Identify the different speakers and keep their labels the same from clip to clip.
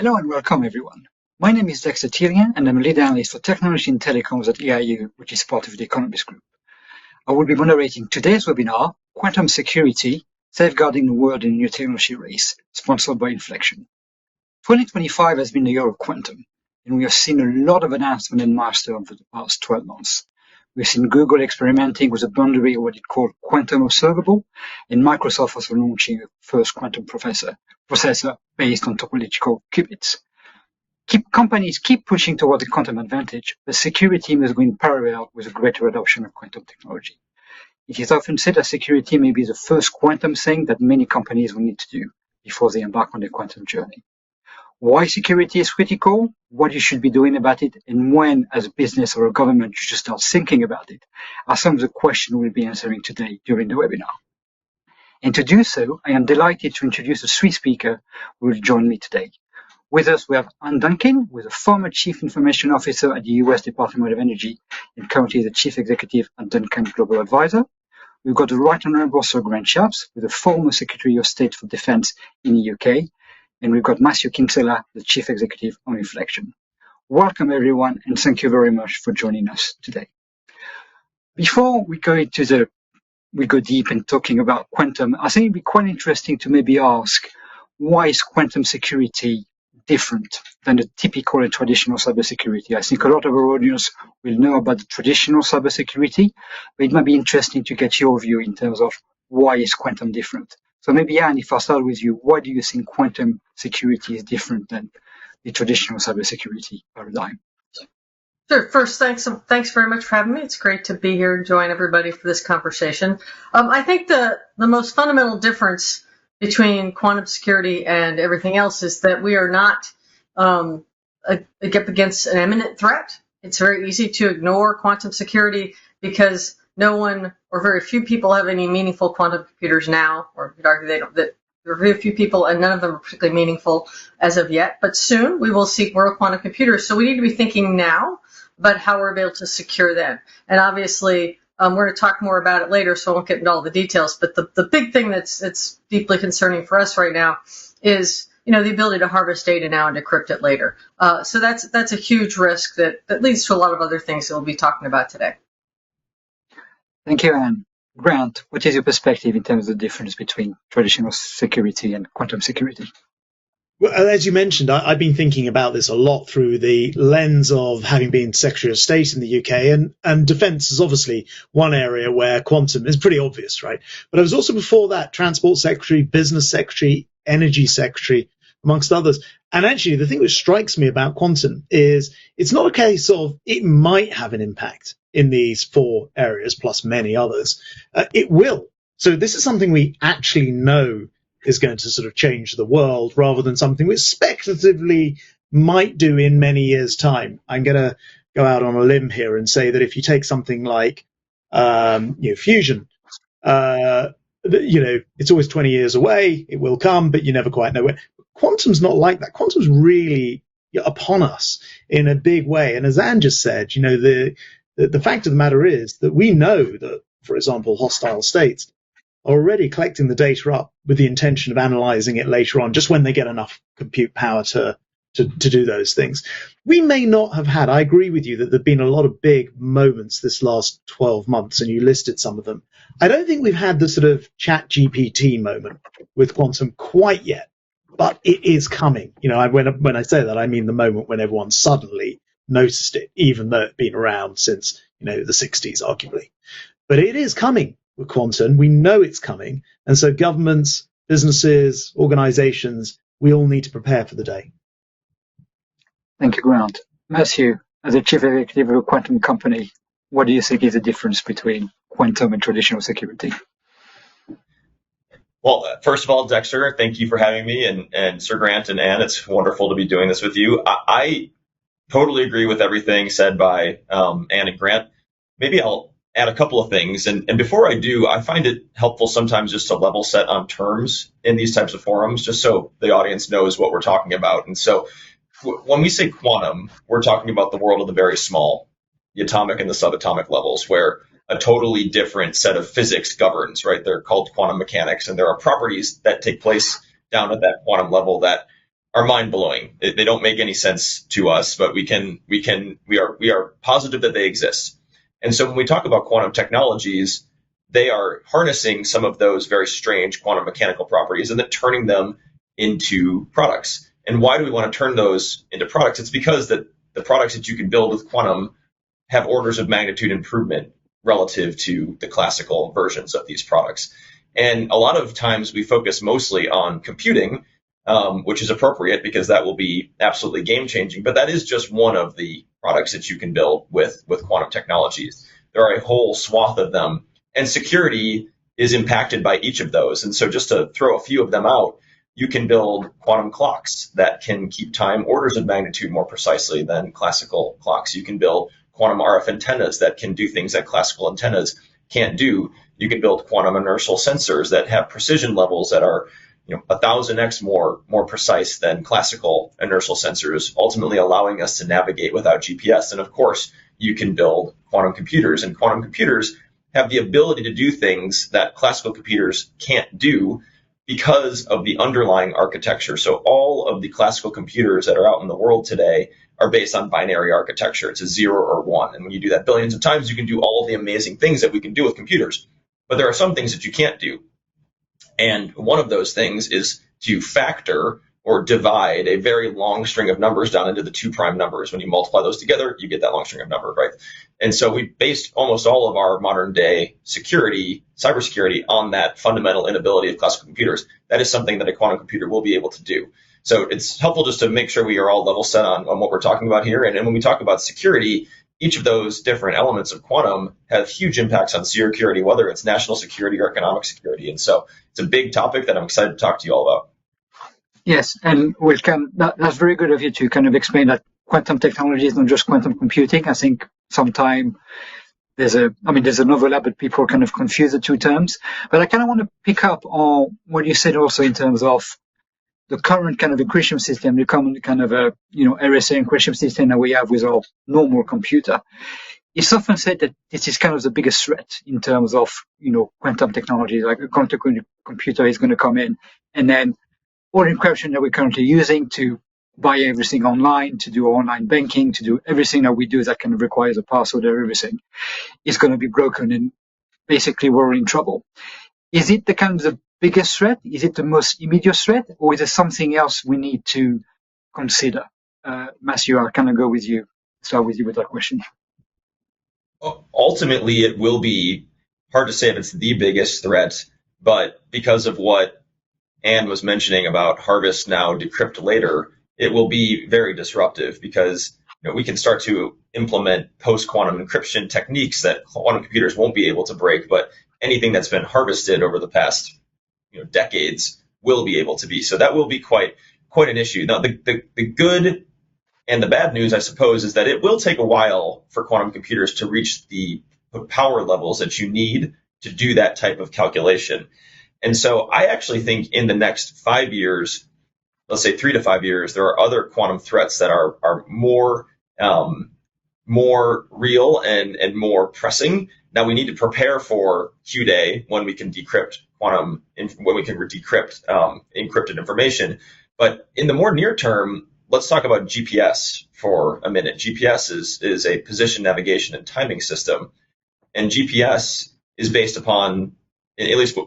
Speaker 1: Hello and welcome everyone. My name is Dexter Tillian and I'm a lead analyst for technology and telecoms at EIU, which is part of the Economist Group. I will be moderating today's webinar, Quantum Security, Safeguarding the World in a New Technology Race, sponsored by Inflection. 2025 has been the year of quantum, and we have seen a lot of announcements and milestones over the past 12 months. We've seen Google experimenting with a boundary of what it called quantum observable, and Microsoft also launching a first quantum processor based on topological qubits. Companies keep pushing toward the quantum advantage, but security must go in parallel with a greater adoption of quantum technology. It is often said that security may be the first quantum thing that many companies will need to do before they embark on the quantum journey. Why security is critical, what you should be doing about it, and when, as a business or a government, you should start thinking about it, are some of the questions we'll be answering today during the webinar. And to do so, I am delighted to introduce a three speaker who will join me today. With us, we have Anne Duncan, who is a former Chief Information Officer at the US Department of Energy and currently the Chief Executive at Duncan Global Advisor. We've got the Right Honourable Sir Grant Shapps, who is a former Secretary of State for Defence in the UK. And we've got Matthew Kinsella, the Chief Executive on Inflection. Welcome, everyone, and thank you very much for joining us today. Before we go deep in talking about quantum, I think it'd be quite interesting to maybe ask, why is quantum security different than the typical and traditional cybersecurity? I think a lot of our audience will know about the traditional cybersecurity, but it might be interesting to get your view in terms of why is quantum different. So maybe, Anne, if I start with you, why do you think quantum security is different than the traditional cybersecurity paradigm?
Speaker 2: Sure. First, thanks very much for having me. It's great to be here and join everybody for this conversation. I think the most fundamental difference between quantum security and everything else is that we are not up against an imminent threat. It's very easy to ignore quantum security because no one or very few people have any meaningful quantum computers now, or you'd argue that there are very few people and none of them are particularly meaningful as of yet. But soon we will see more quantum computers. So we need to be thinking now about how we're able to secure them. And obviously, we're going to talk more about it later, so I won't get into all the details. But the big thing that's deeply concerning for us right now is, the ability to harvest data now and decrypt it later. So that's a huge risk that leads to a lot of other things that we'll be talking about today.
Speaker 1: Thank you, Anne. Grant, what is your perspective in terms of the difference between traditional security and quantum security?
Speaker 3: Well, as you mentioned, I've been thinking about this a lot through the lens of having been Secretary of State in the UK, and defence is obviously one area where quantum is pretty obvious, right? But I was also before that Transport Secretary, Business Secretary, Energy Secretary, amongst others. And actually, the thing which strikes me about quantum is it's not a case of it might have an impact in these four areas, plus many others. It will. So this is something we actually know is going to sort of change the world rather than something which speculatively might do in many years' time. I'm going to go out on a limb here and say that if you take something like fusion, it's always 20 years away, it will come, but you never quite know when. Quantum's not like that. Quantum's really upon us in a big way. And as Anne just said, the fact of the matter is that we know that, for example, hostile states are already collecting the data up with the intention of analyzing it later on, just when they get enough compute power to do those things. We may not have had, I agree with you that there have been a lot of big moments this last 12 months, and you listed some of them. I don't think we've had the sort of ChatGPT moment with quantum quite yet, but it is coming. When I say that, I mean the moment when everyone suddenly noticed it, even though it's been around since, the 60s, arguably. But it is coming with quantum. We know it's coming. And so governments, businesses, organizations, we all need to prepare for the day.
Speaker 1: Thank you, Grant. Matthew, as a Chief Executive of a quantum company, what do you think is the difference between quantum and traditional security?
Speaker 4: Well, first of all, Dexter, thank you for having me, and Sir Grant and Anne. It's wonderful to be doing this with you. I totally agree with everything said by Anne and Grant. Maybe I'll add a couple of things. And before I do, I find it helpful sometimes just to level set on terms in these types of forums, just so the audience knows what we're talking about. And so when we say quantum, we're talking about the world of the very small, the atomic and the subatomic levels, where a totally different set of physics governs, right? They're called quantum mechanics, and there are properties that take place down at that quantum level that are mind blowing. They don't make any sense to us, but we are positive that they exist. And so when we talk about quantum technologies, they are harnessing some of those very strange quantum mechanical properties and then turning them into products. And why do we want to turn those into products? It's because that the products that you can build with quantum have orders of magnitude improvement relative to the classical versions of these products. And a lot of times we focus mostly on computing, which is appropriate because that will be absolutely game changing. But that is just one of the products that you can build with quantum technologies. There are a whole swath of them, and security is impacted by each of those. And so just to throw a few of them out, you can build quantum clocks that can keep time orders of magnitude more precisely than classical clocks. You can build quantum RF antennas that can do things that classical antennas can't do. You can build quantum inertial sensors that have precision levels that are 1,000x more precise than classical inertial sensors, ultimately allowing us to navigate without GPS. And of course, you can build quantum computers, and quantum computers have the ability to do things that classical computers can't do because of the underlying architecture. So all of the classical computers that are out in the world today are based on binary architecture. It's a 0 or 1. And when you do that billions of times, you can do all of the amazing things that we can do with computers. But there are some things that you can't do. And one of those things is to factor or divide a very long string of numbers down into the 2' numbers. When you multiply those together, you get that long string of numbers, right? And so we based almost all of our modern day security, cybersecurity, on that fundamental inability of classical computers. That is something that a quantum computer will be able to do. So it's helpful just to make sure we are all level set on what we're talking about here. And when we talk about security, each of those different elements of quantum have huge impacts on security, whether it's national security or economic security. And so it's a big topic that I'm excited to talk to you all about.
Speaker 1: Yes, and that's very good of you to kind of explain that quantum technology is not just quantum computing. I think sometimes there's an overlap, but people kind of confuse the two terms. But I kind of want to pick up on what you said also in terms of the current kind of encryption system, the common kind of RSA encryption system that we have with our normal computer. It's often said that this is kind of the biggest threat in terms of quantum technology. Like a quantum computer is going to come in, and then all encryption that we're currently using to buy everything online, to do online banking, to do everything that we do that kind of requires a password or everything, is going to be broken, and basically we're in trouble. Is it the kind of the biggest threat? Is it the most immediate threat, or is there something else we need to consider? Matthew, I'll kind of go with you. Start with you with that question.
Speaker 4: Ultimately, it will be hard to say if it's the biggest threat, but because of what Anne was mentioning about harvest now, decrypt later, it will be very disruptive because we can start to implement post-quantum encryption techniques that quantum computers won't be able to break, but anything that's been harvested over the past decades will be able to be. So that will be quite an issue. Now, the good and the bad news, I suppose, is that it will take a while for quantum computers to reach the power levels that you need to do that type of calculation. And so I actually think in the next 5 years, let's say 3 to 5 years, there are other quantum threats that are more real and more pressing. Now we need to prepare for Q-Day when we can decrypt encrypted information. But in the more near term, let's talk about GPS for a minute. GPS is a position, navigation, and timing system, and GPS is based upon, at least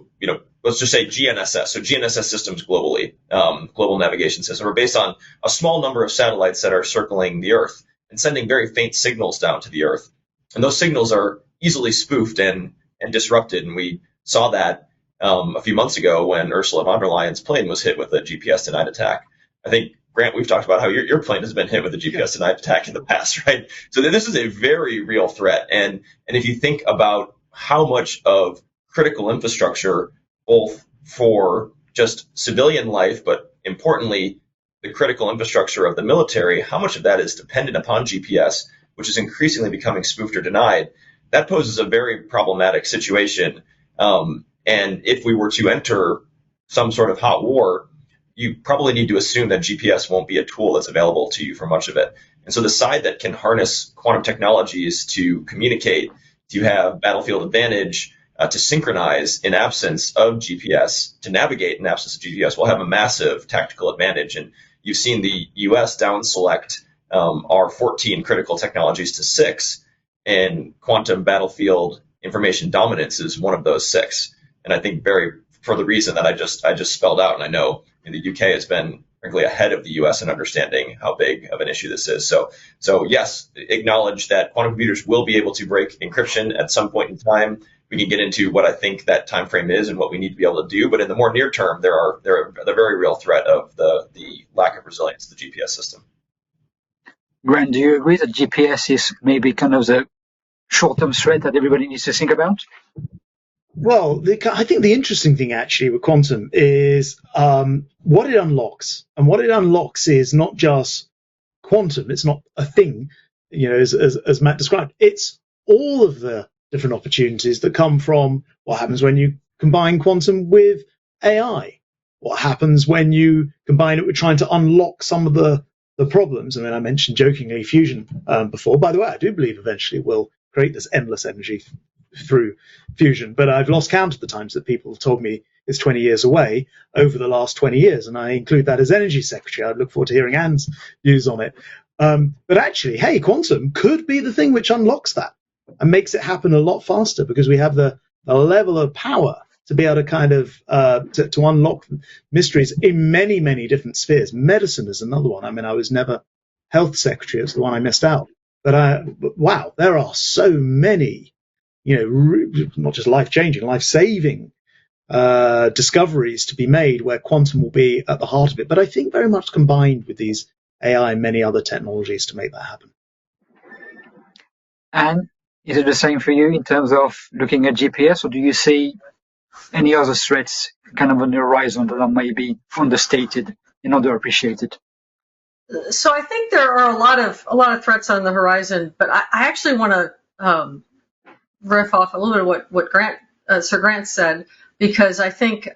Speaker 4: let's just say GNSS. So GNSS systems globally, global navigation system, are based on a small number of satellites that are circling the Earth and sending very faint signals down to the Earth. And those signals are easily spoofed and disrupted. And we saw that a few months ago when Ursula von der Leyen's plane was hit with a GPS denied attack. I think, Grant, we've talked about how your plane has been hit with a GPS denied attack in the past, right? So this is a very real threat. And if you think about how much of critical infrastructure, both for just civilian life, but importantly, the critical infrastructure of the military, how much of that is dependent upon GPS, which is increasingly becoming spoofed or denied, that poses a very problematic situation. And if we were to enter some sort of hot war, you probably need to assume that GPS won't be a tool that's available to you for much of it. And so the side that can harness quantum technologies to communicate, to have battlefield advantage, to synchronize in absence of GPS, to navigate in absence of GPS, will have a massive tactical advantage. And you've seen the US down select our 14 critical technologies to 6, and quantum battlefield information dominance is one of those 6. And I think for the reason that I just spelled out, and I know the UK has been frankly ahead of the US in understanding how big of an issue this is. So yes, acknowledge that quantum computers will be able to break encryption at some point in time. We can get into what I think that time frame is and what we need to be able to do. But in the more near term, there are the very real threat of the lack of resilience of the GPS system.
Speaker 1: Grant, do you agree that GPS is maybe kind of the short-term threat that everybody needs to think about?
Speaker 3: Well, I think the interesting thing actually with quantum is what it unlocks. And what it unlocks is not just quantum. It's not a thing, as Matt described. It's all of the different opportunities that come from what happens when you combine quantum with AI. What happens when you combine it with trying to unlock some of the problems. I mean, I mentioned jokingly fusion before. By the way, I do believe eventually we'll create this endless energy through fusion, but I've lost count of the times that people have told me it's 20 years away over the last 20 years, and I include that as energy secretary. I look forward to hearing Anne's views on it. But actually, hey, quantum could be the thing which unlocks that and makes it happen a lot faster, because we have the level of power to be able to kind of to unlock mysteries in many, many different spheres. Medicine is another one. I mean, I was never health secretary. It's the one I missed out. But wow, there are so many, not just life-changing, life-saving discoveries to be made where quantum will be at the heart of it. But I think very much combined with these AI and many other technologies to make that happen.
Speaker 1: And is it the same for you in terms of looking at GPS, or do you see any other threats kind of on the horizon that are maybe understated and underappreciated?
Speaker 2: So I think there are a lot of threats on the horizon, but I actually want to riff off a little bit of what Sir Grant said, because I think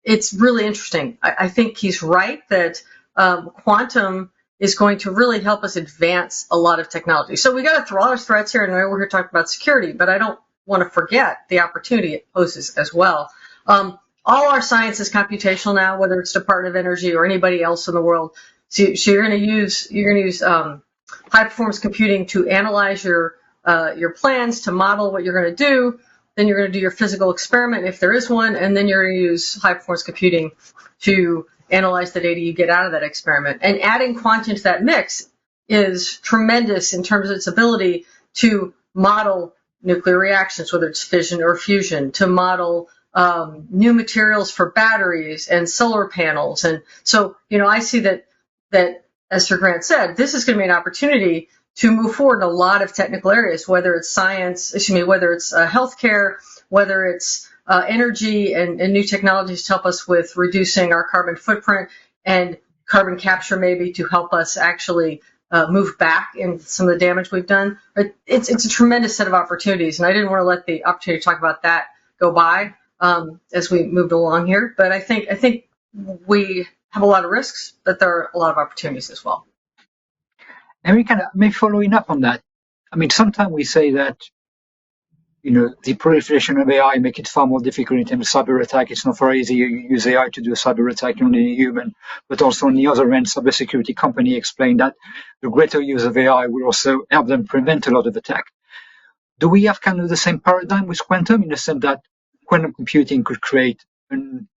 Speaker 2: it's really interesting. I think he's right that quantum is going to really help us advance a lot of technology. So we got to throw all our threats here, and I know we're here talking about security, but I don't want to forget the opportunity it poses as well. All our science is computational now, whether it's Department of Energy or anybody else in the world. So you're going to use high performance computing to analyze your plans, to model what you're going to do. Then you're going to do your physical experiment if there is one, and then you're going to use high performance computing to analyze the data you get out of that experiment. And adding quantum to that mix is tremendous in terms of its ability to model nuclear reactions, whether it's fission or fusion, to model new materials for batteries and solar panels. And so, I see that, as Sir Grant said, this is going to be an opportunity to move forward in a lot of technical areas, whether it's whether it's healthcare, whether it's energy and new technologies to help us with reducing our carbon footprint, and carbon capture maybe to help us actually move back in some of the damage we've done. It's a tremendous set of opportunities, and I didn't want to let the opportunity to talk about that go by as we moved along here. But I think we have a lot of risks, but there are a lot of opportunities as well.
Speaker 1: And we kind of maybe following up on that. I mean, sometimes we say that the proliferation of AI make it far more difficult in terms of cyber attack. It's not very easy. You use AI to do a cyber attack, you only need a human. But also on the other end, cybersecurity company explained that the greater use of AI will also help them prevent a lot of attack. Do we have kind of the same paradigm with quantum, in the sense that quantum computing could create an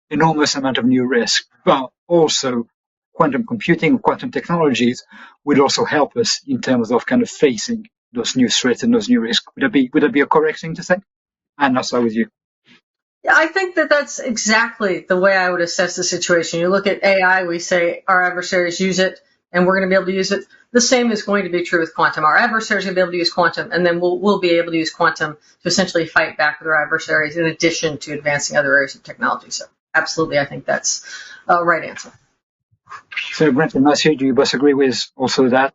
Speaker 1: enormous amount of new risk, but also quantum computing, quantum technologies will also help us in terms of kind of facing those new threats and those new risks? Would that be a correct thing to say? And I'll start with you.
Speaker 2: Yeah, I think that's exactly the way I would assess the situation. You look at AI, we say our adversaries use it, and we're going to be able to use it. The same is going to be true with quantum. Our adversaries are going to be able to use quantum, and then we'll be able to use quantum to essentially fight back with our adversaries, in addition to advancing other areas of technology. So absolutely, I think that's a right answer.
Speaker 1: So Grant and Matthew, do you both agree with also that?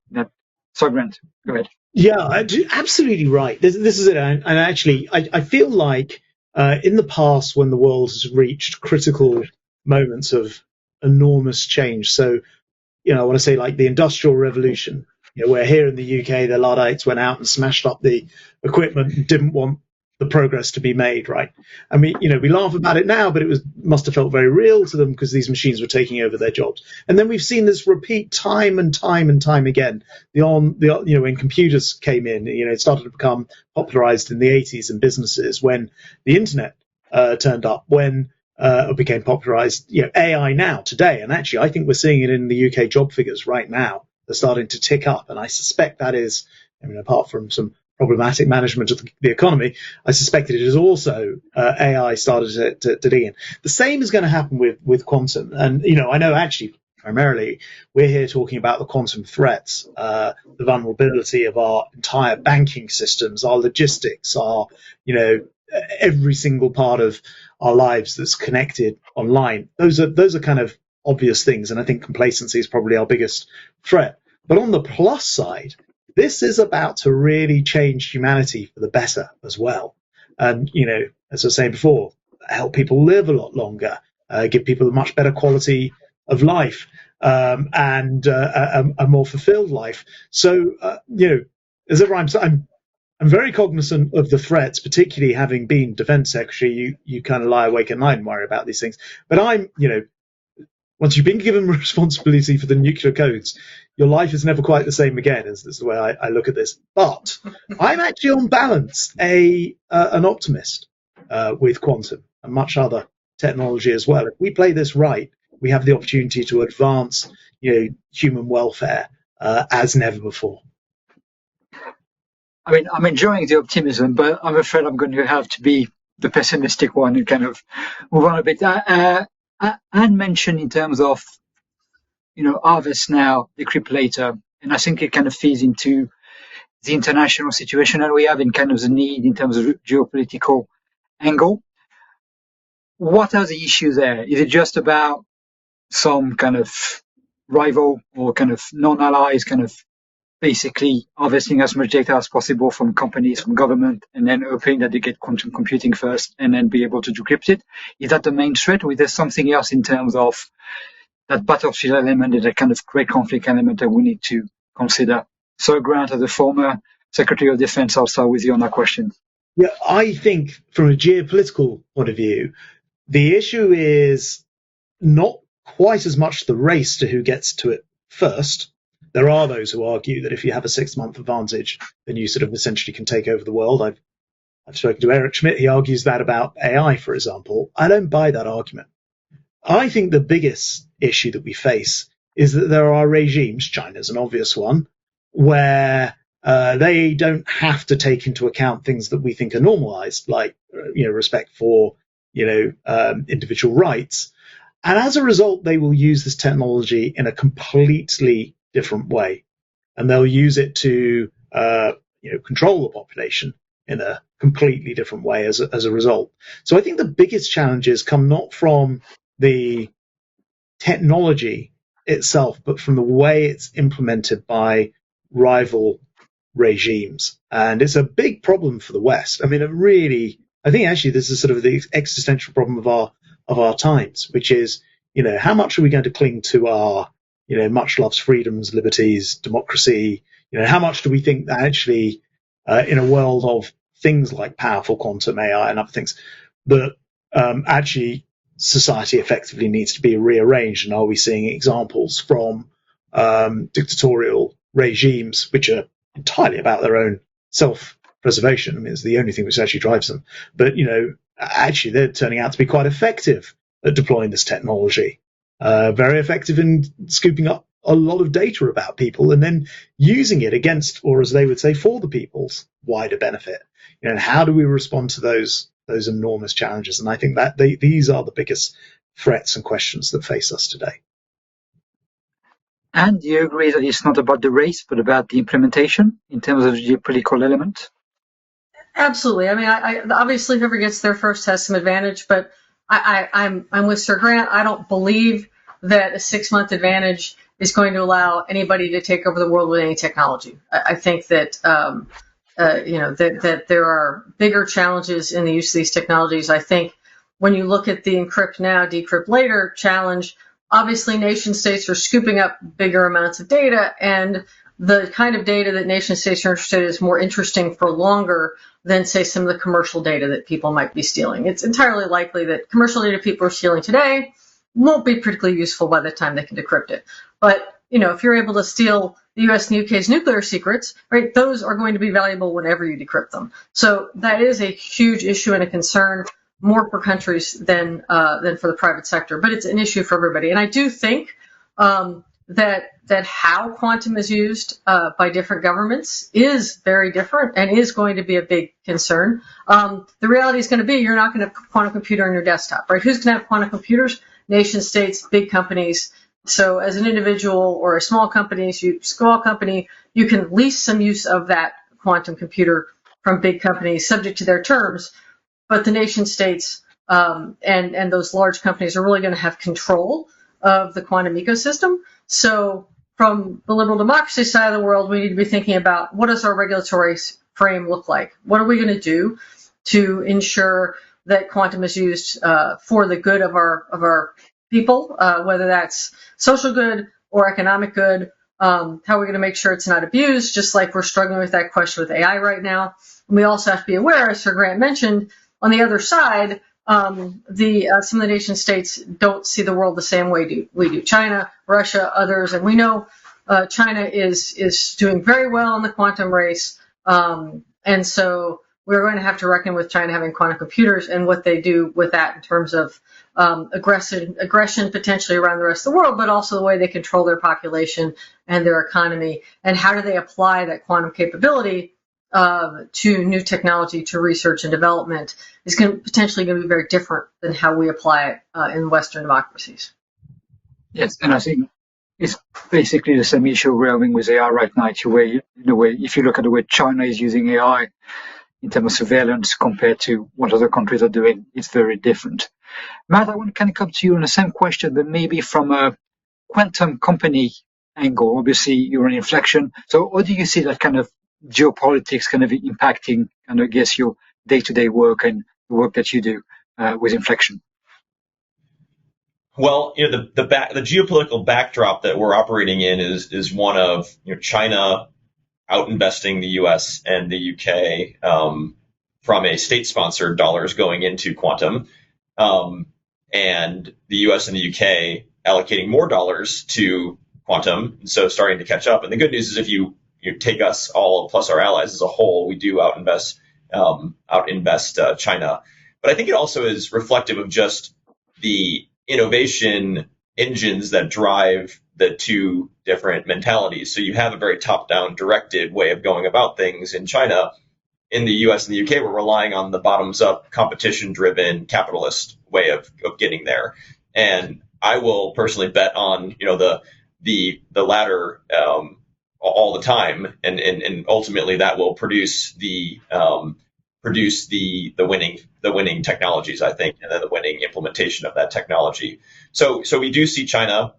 Speaker 1: So Grant, go ahead.
Speaker 3: Yeah, absolutely right. This is it. And actually, I feel like in the past, when the world has reached critical moments of enormous change, so, I want to say like the Industrial Revolution, where here in the UK, the Luddites went out and smashed up the equipment and didn't want the progress to be made, right? I mean, we laugh about it now, but it must have felt very real to them because these machines were taking over their jobs. And then we've seen this repeat time and time and time again. When computers came in, it started to become popularized in the 80s in businesses, when the internet turned up, when it became popularized, AI now, today. And actually, I think we're seeing it in the UK job figures right now. They're starting to tick up. And I suspect that is, apart from some problematic management of the economy, I suspect that it is also AI started to dig in. The same is going to happen with quantum. And, I know actually primarily we're here talking about the quantum threats, the vulnerability of our entire banking systems, our logistics, our, every single part of our lives that's connected online. Those are kind of obvious things. And I think complacency is probably our biggest threat. But on the plus side, this is about to really change humanity for the better as well. And, as I was saying before, help people live a lot longer, give people a much better quality of life, and a more fulfilled life. So, as ever, I'm very cognizant of the threats, particularly having been defense secretary. You kind of lie awake at night and worry about these things. But I'm, once you've been given responsibility for the nuclear codes, your life is never quite the same again. Is the way I look at this. But I'm actually, on balance, an optimist with quantum and much other technology as well. If we play this right, we have the opportunity to advance, human welfare as never before.
Speaker 1: I mean, I'm enjoying the optimism, but I'm afraid I'm going to have to be the pessimistic one and kind of move on a bit. Anne mentioned in terms of, harvest now, decrypt later, and I think it kind of feeds into the international situation that we have and kind of the need in terms of geopolitical angle. What are the issues there? Is it just about some kind of rival or kind of non-allies kind of basically harvesting as much data as possible from companies, from government, and then hoping that they get quantum computing first and then be able to decrypt it? Is that the main threat, or is there something else in terms of that battlefield element and that kind of great conflict element that we need to consider? So, Grant, as a former Secretary of Defense, I'll start with you on that question.
Speaker 3: Yeah, I think from a geopolitical point of view, the issue is not quite as much the race to who gets to it first. There are those who argue that if you have a 6-month advantage, then you sort of essentially can take over the world. I've spoken to Eric Schmidt. He argues that about AI, for example. I don't buy that argument. I think the biggest issue that we face is that there are regimes, China's an obvious one, where they don't have to take into account things that we think are normalized, like respect for individual rights. And as a result, they will use this technology in a completely different way, and they'll use it to control the population in a completely different way as a result. So I think the biggest challenges come not from the technology itself, but from the way it's implemented by rival regimes. And it's a big problem for the West. I mean, I think actually this is sort of the existential problem of our times, which is, how much are we going to cling to our, much loved freedoms, liberties, democracy? How much do we think that actually, in a world of things like powerful quantum AI and other things, that actually society effectively needs to be rearranged? And are we seeing examples from dictatorial regimes which are entirely about their own self-preservation? I mean, it's the only thing which actually drives them. But, actually they're turning out to be quite effective at deploying this technology, very effective in scooping up a lot of data about people and then using it against, or as they would say, for the people's wider benefit. How do we respond to those enormous challenges? And I think that these are the biggest threats and questions that face us today.
Speaker 1: And do you agree that it's not about the race, but about the implementation in terms of the geopolitical element?
Speaker 2: Absolutely. I mean, I obviously whoever gets there first has some advantage, but I'm with Sir Grant. I don't believe that a 6-month advantage is going to allow anybody to take over the world with any technology. I think that that there are bigger challenges in the use of these technologies. I think when you look at the encrypt now, decrypt later challenge, obviously nation states are scooping up bigger amounts of data, and the kind of data that nation states are interested in is more interesting for longer than, say, some of the commercial data that people might be stealing. It's entirely likely that commercial data people are stealing today won't be particularly useful by the time they can decrypt it. But, if you're able to steal the US and UK's nuclear secrets, right, those are going to be valuable whenever you decrypt them. So that is a huge issue and a concern, more for countries than for the private sector. But it's an issue for everybody. And I do think that how quantum is used by different governments is very different and is going to be a big concern. The reality is going to be you're not going to have a quantum computer on your desktop, right? Who's going to have quantum computers? Nation states, big companies. So as an individual or a small company, you can lease some use of that quantum computer from big companies subject to their terms. But the nation states and those large companies are really going to have control of the quantum ecosystem. So from the liberal democracy side of the world, we need to be thinking about what does our regulatory frame look like? What are we going to do to ensure that quantum is used for the good of our people, whether that's social good or economic good? How are we going to make sure it's not abused, just like we're struggling with that question with AI right now? And we also have to be aware, as Sir Grant mentioned, on the other side, some of the nation states don't see the world the same way we do. China, Russia, others, and we know China is doing very well in the quantum race, and so we're going to have to reckon with China having quantum computers and what they do with that in terms of aggression potentially around the rest of the world, but also the way they control their population and their economy, and how do they apply that quantum capability to new technology, to research and development, is potentially going to be very different than how we apply it in Western democracies.
Speaker 1: Yes, and I think it's basically the same issue we're having with AI right now. If you look at the way China is using AI in terms of surveillance compared to what other countries are doing, it's very different. Matt, I want to kind of come to you on the same question, but maybe from a quantum company angle. Obviously, you're an inflection. So how do you see that kind of geopolitics kind of impacting, and I guess, your day-to-day work and the work that you do with inflection?
Speaker 4: Well, the geopolitical backdrop that we're operating in is one of China out-investing the U.S. and the U.K. From a state-sponsored dollars going into quantum, and the U.S. and the U.K. allocating more dollars to quantum, so starting to catch up. And the good news is if you take us all plus our allies as a whole, we do out-invest China. But I think it also is reflective of just the innovation engines that drive the two different mentalities. So you have a very top-down directed way of going about things in China. In the US and the UK, we're relying on the bottoms-up, competition-driven, capitalist way of getting there. And I will personally bet on the latter all the time, and ultimately that will produce the winning technologies, I think, and then the winning implementation of that technology. So we do see China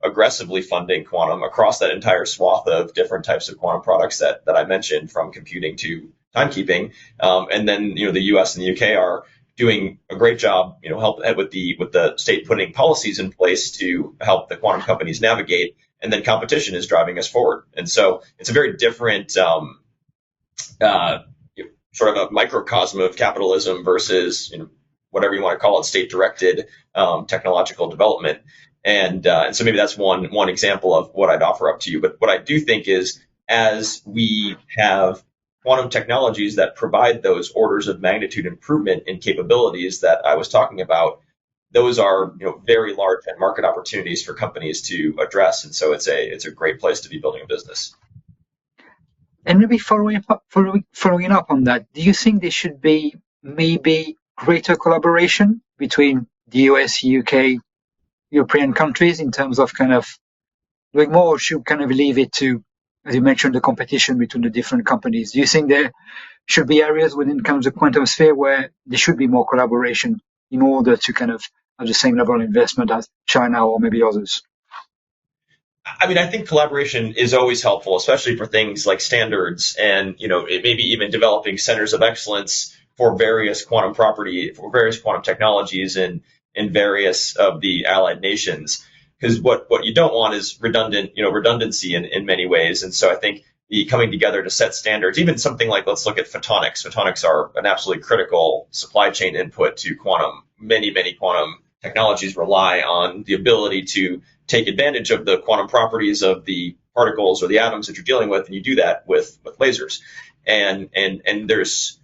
Speaker 4: aggressively funding quantum across that entire swath of different types of quantum products that I mentioned, from computing to timekeeping. And then the US and the UK are doing a great job, help with the state putting policies in place to help the quantum companies navigate. And then competition is driving us forward. And so it's a very different sort of a microcosm of capitalism versus whatever you want to call it, state-directed technological development. And so maybe that's one example of what I'd offer up to you. But what I do think is, as we have quantum technologies that provide those orders of magnitude improvement in capabilities that I was talking about, those are very large and market opportunities for companies to address. And so it's a great place to be building a business.
Speaker 1: And maybe following up on that, do you think there should be maybe greater collaboration between the US, UK, European countries in terms of kind of doing more, or should kind of leave it to, as you mentioned, the competition between the different companies? Do you think there should be areas within kind of the quantum sphere where there should be more collaboration in order to kind of have the same level of investment as China or maybe others?
Speaker 4: I mean, I think collaboration is always helpful, especially for things like standards and, maybe even developing centers of excellence for various quantum technologies in various of the allied nations. because what you don't want is redundancy in many ways. And so I think the coming together to set standards, even something like, let's look at photonics. Photonics are an absolutely critical supply chain input to quantum. Many quantum technologies rely on the ability to take advantage of the quantum properties of the particles or the atoms that you're dealing with, and you do that with lasers. And there's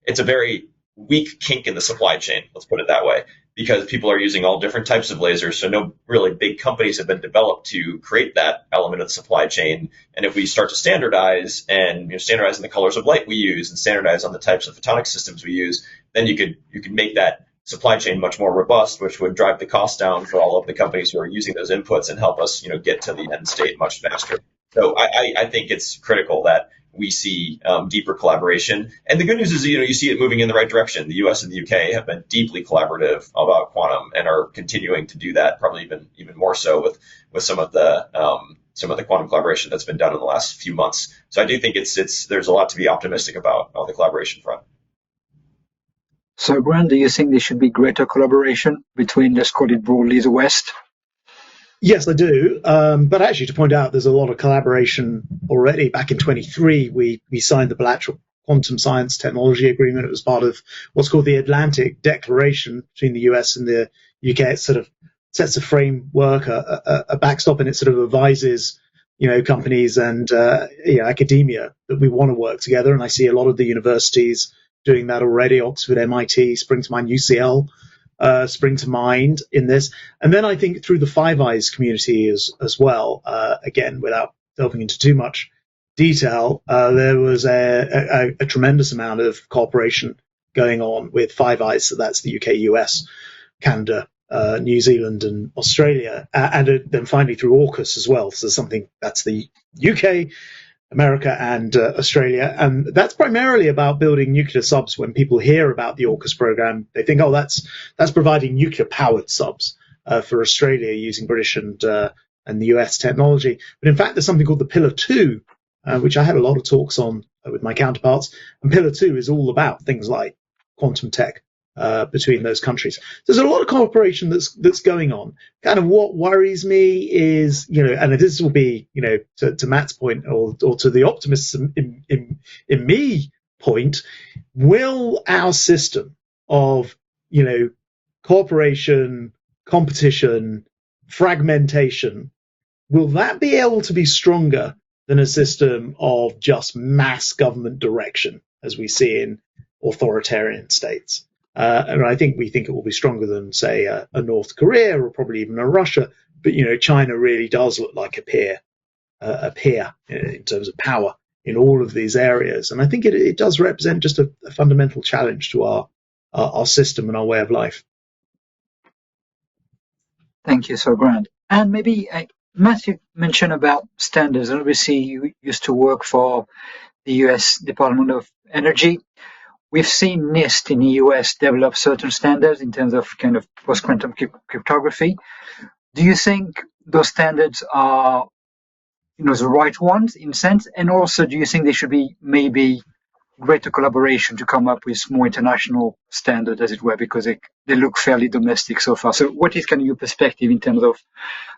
Speaker 4: it's a very weak kink in the supply chain, let's put it that way, because people are using all different types of lasers. So no really big companies have been developed to create that element of the supply chain. And if we start to standardize and standardize on the colors of light we use and standardize on the types of photonic systems we use, then you could make that supply chain much more robust, which would drive the cost down for all of the companies who are using those inputs and help us, get to the end state much faster. So I think it's critical that we see deeper collaboration. And the good news is, you see it moving in the right direction. The US and the UK have been deeply collaborative about quantum and are continuing to do that, probably even more so with some of the quantum collaboration that's been done in the last few months. So I do think there's a lot to be optimistic about on the collaboration front.
Speaker 1: So, Grant, do you think there should be greater collaboration between, let's call it broadly, the West?
Speaker 3: Yes, I do. But actually, to point out, there's a lot of collaboration already. Back in 23, we signed the Bilateral Quantum Science Technology Agreement. It was part of what's called the Atlantic Declaration between the US and the UK. It sort of sets a framework, a backstop, and it sort of advises, companies and academia that we want to work together. And I see a lot of the universities doing that already. Oxford, MIT, spring to mind, UCL. Spring to mind in this. And then I think through the Five Eyes community as well, again, without delving into too much detail, there was a tremendous amount of cooperation going on with Five Eyes. So that's the UK, US, Canada, New Zealand and Australia. And then finally through AUKUS as well. So that's the UK, America and Australia. And that's primarily about building nuclear subs. When people hear about the AUKUS program, they think, oh, that's providing nuclear powered subs for Australia using British and the US technology. But in fact, there's something called the Pillar 2, which I had a lot of talks on with my counterparts. And Pillar 2 is all about things like quantum tech between those countries. There's a lot of cooperation that's going on. Kind of what worries me is, and this will be, to Matt's point or to the optimism in me point, will our system of, cooperation, competition, fragmentation, will that be able to be stronger than a system of just mass government direction as we see in authoritarian states? And I think we think it will be stronger than, say, a North Korea or probably even a Russia. But, China really does look like a peer in terms of power in all of these areas. And I think it does represent just a fundamental challenge to our system and our way of life.
Speaker 1: Thank you, Sir Grant. And maybe, Matthew mentioned about standards. Obviously, you used to work for the US Department of Energy. We've seen NIST in the US develop certain standards in terms of kind of post-quantum cryptography. Do you think those standards are, the right ones in a sense? And also, do you think there should be maybe greater collaboration to come up with more international standards, as it were, because they look fairly domestic so far? So what is kind of your perspective in terms of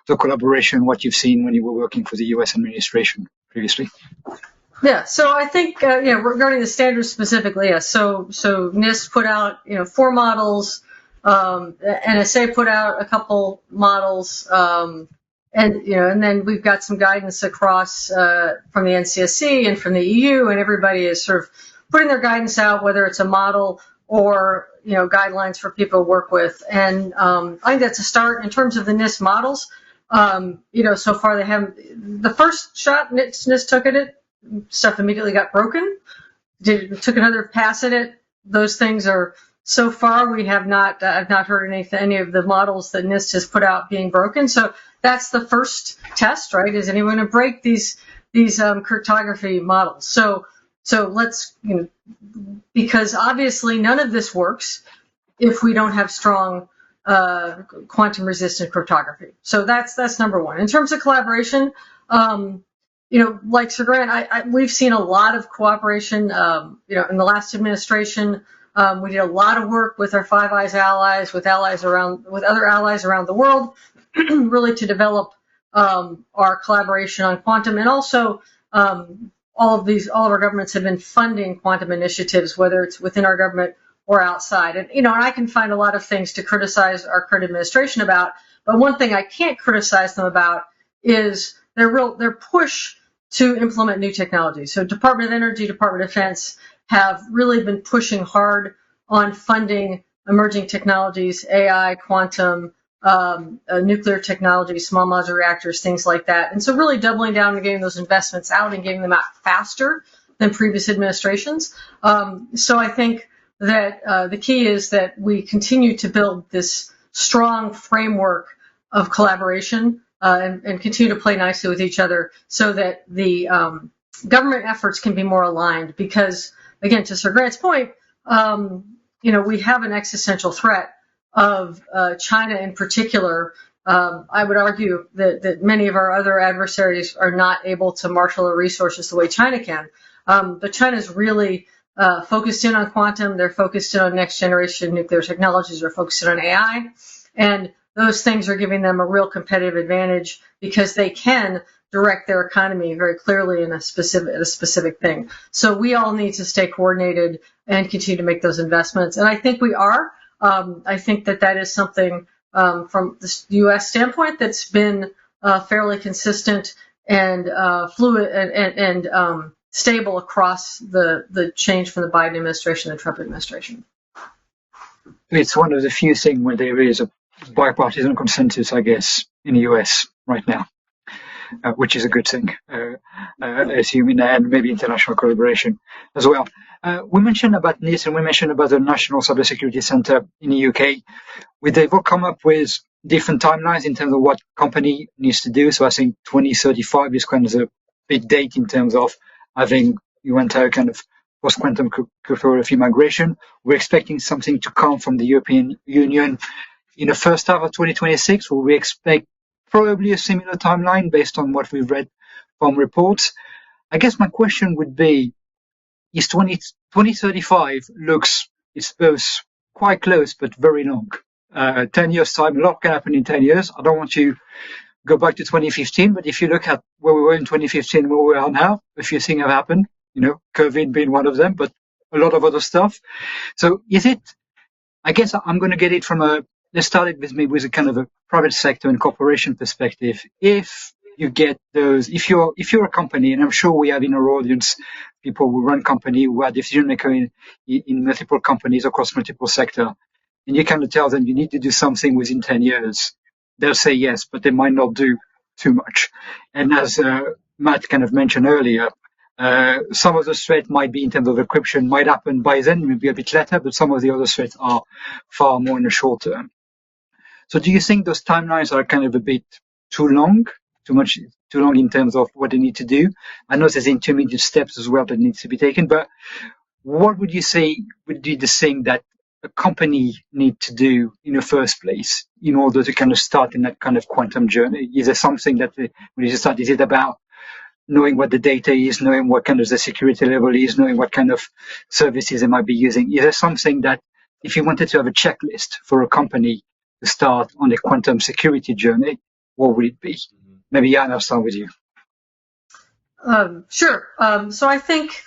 Speaker 1: the collaboration, what you've seen when you were working for the US administration previously?
Speaker 2: Yeah, so I think, regarding the standards specifically, yes. So NIST put out, 4 models, NSA put out a couple models, and then we've got some guidance across from the NCSC and from the EU, and everybody is sort of putting their guidance out, whether it's a model or, guidelines for people to work with. And I think that's a start in terms of the NIST models. So far they haven't, the first shot NIST took at it, stuff immediately got broken. Took another pass at it. Those things are, so far we have not, I've not heard any of the models that NIST has put out being broken. So that's the first test, right? Is anyone going to break these cryptography models? So let's, because obviously none of this works if we don't have strong quantum resistant cryptography. So that's number one. In terms of collaboration, like Sir Grant, we've seen a lot of cooperation, in the last administration. We did a lot of work with our Five Eyes allies, with other allies around the world. really to develop our collaboration on quantum, and also all of our governments have been funding quantum initiatives, whether it's within our government or outside. And and I can find a lot of things to criticize our current administration about, but one thing I can't criticize them about is their push to implement new technologies. So Department of Energy, Department of Defense have really been pushing hard on funding emerging technologies, AI, quantum, nuclear technology, small modular reactors, things like that. And so really doubling down and getting those investments out and getting them out faster than previous administrations. So I think that the key is that we continue to build this strong framework of collaboration and continue to play nicely with each other so that the government efforts can be more aligned. Because, again, to Sir Grant's point, we have an existential threat of China in particular. I would argue that many of our other adversaries are not able to marshal their resources the way China can. But China's really focused in on quantum. They're focused in on next generation nuclear technologies. They're focused in on AI. And those things are giving them a real competitive advantage because they can direct their economy very clearly in a specific thing. So we all need to stay coordinated and continue to make those investments. And I think we are. I think that is something from the U.S. standpoint that's been fairly consistent and fluid and stable across the change from the Biden administration and the Trump administration.
Speaker 1: It's one of the few things where there is a bipartisan consensus, I guess, in the US right now, which is a good thing, assuming and maybe international collaboration as well. We mentioned about NIST and we mentioned about the National Cybersecurity Center in the UK. They've all come up with different timelines in terms of what company needs to do. So I think 2035 is kind of a big date in terms of having your entire kind of post-quantum cryptography migration. We're expecting something to come from the European Union in the first half of 2026, where we expect probably a similar timeline based on what we've read from reports. I guess my question would be, is 2035 it's both quite close but very long. 10 years time, a lot can happen in 10 years. I don't want to go back to 2015, but if you look at where we were in 2015, where we are now, a few things have happened, COVID being one of them, but a lot of other stuff. So I guess I'm going to get it from let's start it with a kind of a private sector and corporation perspective. If you get those, if you're a company, and I'm sure we have in our audience people who run company, who are decision makers in multiple companies across multiple sectors, and you kind of tell them you need to do something within 10 years, they'll say yes, but they might not do too much. And as Matt kind of mentioned earlier, some of the threats might be in terms of encryption might happen by then, maybe a bit later, but some of the other threats are far more in the short term. So do you think those timelines are kind of a bit too long in terms of what they need to do? I know there's intermediate steps as well that needs to be taken, but what would you say would be the thing that a company need to do in the first place in order to kind of start in that kind of quantum journey? Is there something that when you start, is it about knowing what the data is, knowing what kind of the security level is, knowing what kind of services they might be using? Is there something that if you wanted to have a checklist for a company to start on a quantum security journey, what would it be? Maybe Jan, I'll start with you.
Speaker 2: Sure. So I think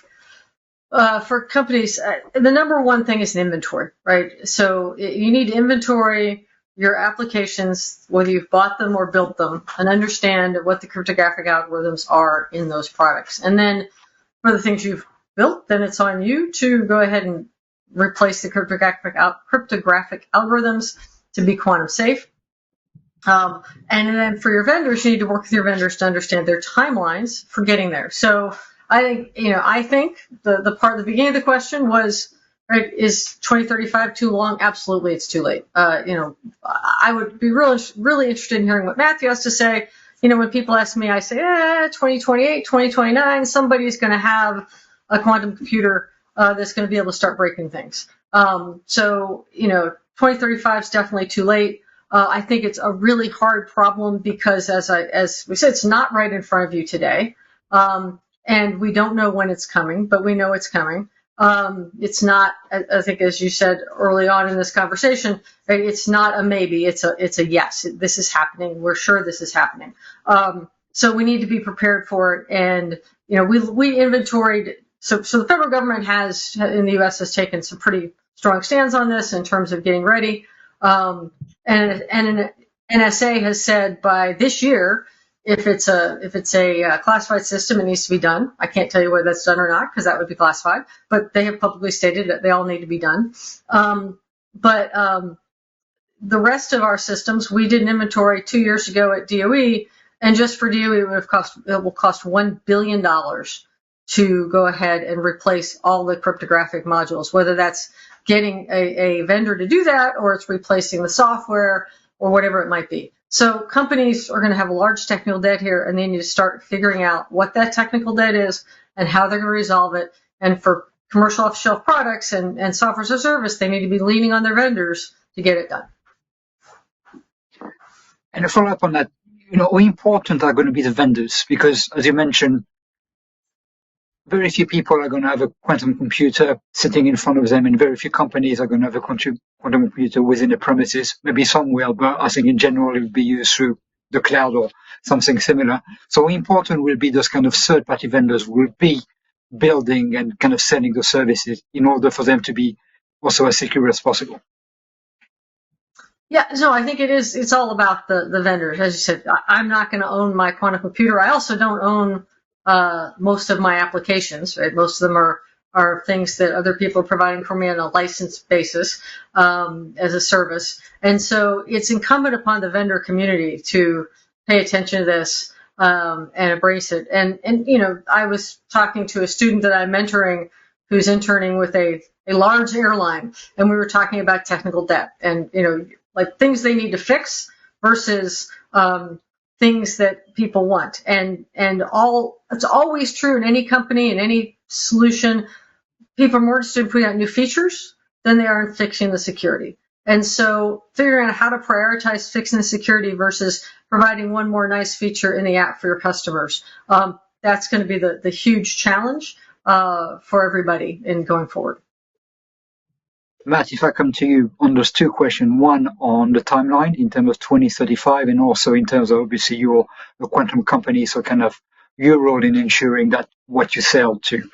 Speaker 2: for companies, the number one thing is inventory, right? So you need inventory your applications, whether you've bought them or built them, and understand what the cryptographic algorithms are in those products. And then for the things you've built, then it's on you to go ahead and replace the cryptographic algorithms to be quantum safe. And then for your vendors, you need to work with your vendors to understand their timelines for getting there. So I think the part at the beginning of the question was, right, is 2035 too long? Absolutely, it's too late. I would be really interested in hearing what Matthew has to say. When people ask me, I say, 2028, 2029, somebody's going to have a quantum computer that's going to be able to start breaking things. 2035 is definitely too late. I think it's a really hard problem because, as we said, it's not right in front of you today. And we don't know when it's coming, but we know it's coming. It's not, I think, as you said early on in this conversation, right, it's not a maybe, it's a yes. This is happening. We're sure this is happening. So we need to be prepared for it. And, we inventoried. So the federal government in the U.S. has taken some pretty strong stands on this in terms of getting ready. And an NSA has said by this year, if it's a classified system, it needs to be done. I can't tell you whether that's done or not because that would be classified, but they have publicly stated that they all need to be done. But the rest of our systems, we did an inventory 2 years ago at DOE, and just for DOE, it will cost $1 billion to go ahead and replace all the cryptographic modules, whether that's getting a vendor to do that or it's replacing the software or whatever it might be. So companies are going to have a large technical debt here, and they need to start figuring out what that technical debt is and how they're going to resolve it. And for commercial off-the-shelf products and software as a service, they need to be leaning on their vendors to get it done.
Speaker 1: And to follow up on that, how important are going to be the vendors? Because, as you mentioned, very few people are going to have a quantum computer sitting in front of them, and very few companies are going to have a quantum computer within the premises. Maybe some will, but I think in general it will be used through the cloud or something similar. So how important will be those kind of third-party vendors will be building and kind of selling the services in order for them to be also as secure as possible?
Speaker 2: Yeah, no, I think it's all about the vendors. As you said, I'm not going to own my quantum computer. I also don't own most of my applications, right? Most of them are things that other people are providing for me on a license basis as a service. And so it's incumbent upon the vendor community to pay attention to this and embrace it. And I was talking to a student that I'm mentoring who's interning with a large airline, and we were talking about technical debt and, like things they need to fix versus things that people want. And it's always true in any company, in any solution. People are more interested in putting out new features than they are in fixing the security. And so figuring out how to prioritize fixing the security versus providing one more nice feature in the app for your customers, that's going to be the huge challenge for everybody in going forward.
Speaker 1: Matt, if I come to you on those two questions, one on the timeline in terms of 2035 and also in terms of obviously you're a quantum company, so kind of your role in ensuring that what you sell to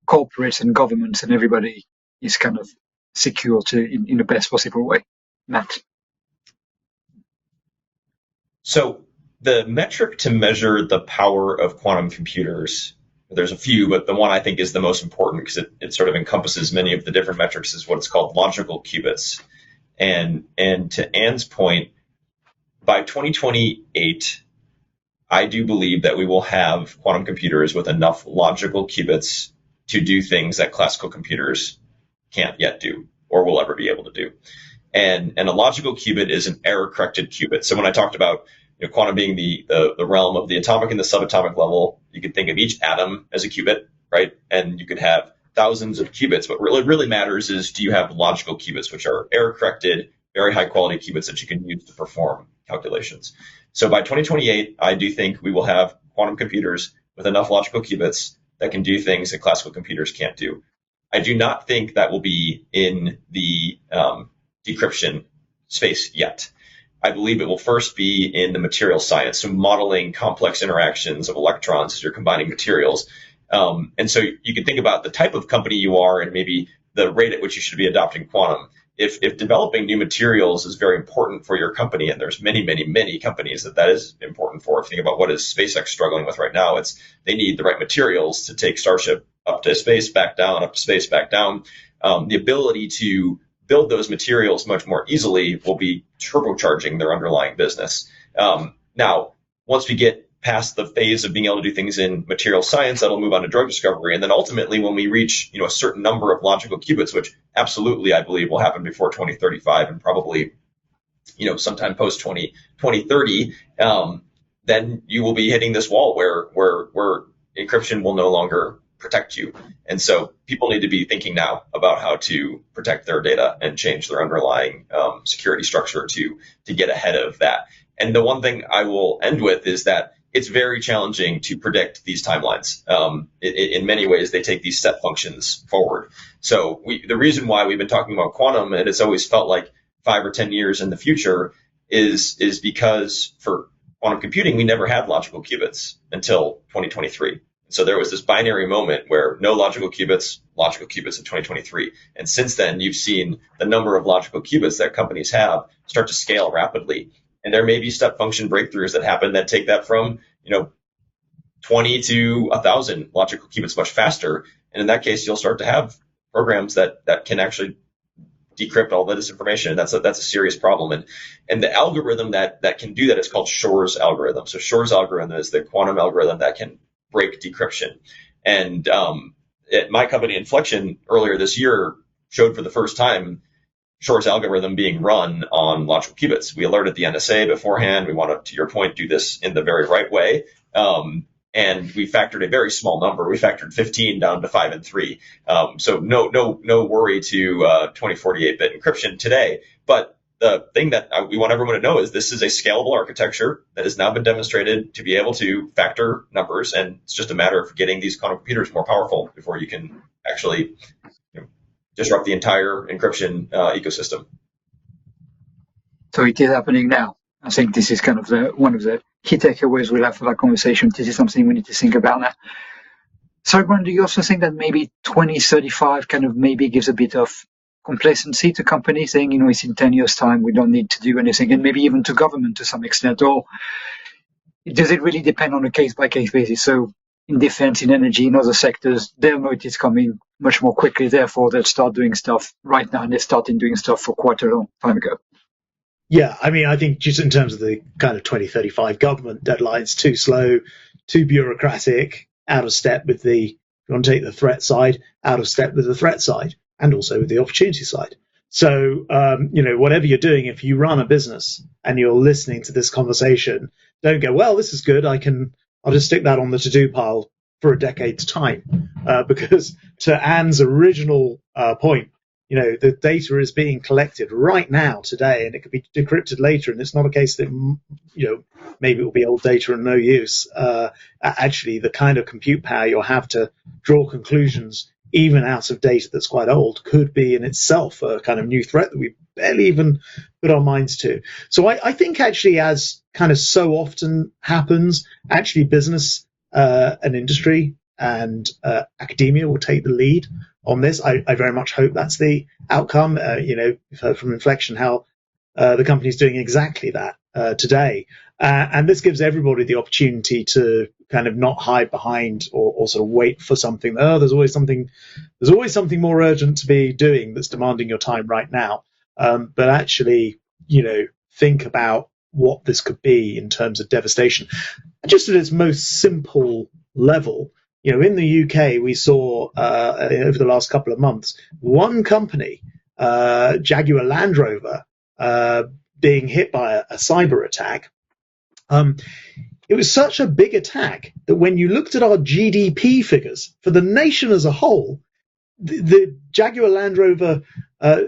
Speaker 1: corporates and governments and everybody is kind of secure in the best possible way. Matt.
Speaker 4: So the metric to measure the power of quantum computers, there's a few, but the one I think is the most important because it sort of encompasses many of the different metrics is what's called logical qubits. And to Anne's point, by 2028, I do believe that we will have quantum computers with enough logical qubits to do things that classical computers can't yet do or will ever be able to do. And a logical qubit is an error-corrected qubit. So when I talked about quantum being the realm of the atomic and the subatomic level, you could think of each atom as a qubit, right? And you could have thousands of qubits. What really matters is, do you have logical qubits, which are error-corrected, very high-quality qubits that you can use to perform calculations. So by 2028, I do think we will have quantum computers with enough logical qubits that can do things that classical computers can't do. I do not think that will be in the decryption space yet. I believe it will first be in the material science, so modeling complex interactions of electrons as you're combining materials. And so you can think about the type of company you are and maybe the rate at which you should be adopting quantum. If developing new materials is very important for your company, and there's many companies that is important for, if you think about what is SpaceX struggling with right now, it's they need the right materials to take Starship up to space, back down, up to space, back down. The ability to build those materials much more easily will be turbocharging their underlying business. Now, once we get past the phase of being able to do things in material science, that'll move on to drug discovery. And then ultimately, when we reach a certain number of logical qubits, which absolutely I believe will happen before 2035 and probably sometime post 2030, then you will be hitting this wall where encryption will no longer protect you. And so people need to be thinking now about how to protect their data and change their underlying security structure to get ahead of that. And the one thing I will end with is that it's very challenging to predict these timelines. In many ways, they take these step functions forward. So the reason why we've been talking about quantum, and it's always felt like 5 or 10 years in the future, is because for quantum computing, we never had logical qubits until 2023. So there was this binary moment where no logical qubits in 2023. And since then, you've seen the number of logical qubits that companies have start to scale rapidly. And there may be step function breakthroughs that happen that take that from, 20 to 1,000 logical qubits much faster. And in that case, you'll start to have programs that can actually decrypt all of this information. That's a serious problem. And the algorithm that can do that is called Shor's algorithm. So Shor's algorithm is the quantum algorithm that can break decryption. And at my company, Inflection, earlier this year, showed for the first time Shor's algorithm being run on logical qubits. We alerted the NSA beforehand. We want to your point, do this in the very right way. And we factored a very small number. We factored 15 down to 5 and 3. So no worry to 2048-bit encryption today. But the thing that we want everyone to know is this is a scalable architecture that has now been demonstrated to be able to factor numbers, and it's just a matter of getting these quantum computers more powerful before you can actually disrupt the entire encryption ecosystem.
Speaker 1: So it is happening now. I think this is kind of one of the key takeaways we'll have for that conversation. This is something we need to think about now. So, Grant, do you also think that maybe 2035 kind of maybe gives a bit of complacency to companies, saying, it's in 10 years' time, we don't need to do anything, and maybe even to government to some extent? Or does it really depend on a case-by-case basis? So in defense, in energy, in other sectors, they'll know it is coming much more quickly. Therefore, they'll start doing stuff right now, and they started doing stuff for quite a long time ago.
Speaker 3: Yeah, I think just in terms of the kind of 2035 government deadlines, too slow, too bureaucratic, out of step with if you want to take the threat side, out of step with the threat side, and also with the opportunity side. So, whatever you're doing, if you run a business and you're listening to this conversation, don't go, well, this is good. I'll just stick that on the to-do pile for a decade's time. Because to Anne's original point, the data is being collected right now, today, and it could be decrypted later. And it's not a case that, maybe it will be old data and no use. Actually, the kind of compute power you'll have to draw conclusions even out of data that's quite old could be in itself a kind of new threat that we barely even put our minds to. So I think actually, as kind of so often happens, actually business and industry and academia will take the lead on this. I very much hope that's the outcome. We've heard from Inflection how the company's doing exactly that today. And this gives everybody the opportunity to kind of not hide behind or sort of wait for something. There's always something more urgent to be doing that's demanding your time right now. But actually, think about what this could be in terms of devastation. Just at its most simple level, in the UK, we saw over the last couple of months, one company, Jaguar Land Rover, being hit by a cyber attack. It was such a big attack that when you looked at our GDP figures for the nation as a whole, the Jaguar Land Rover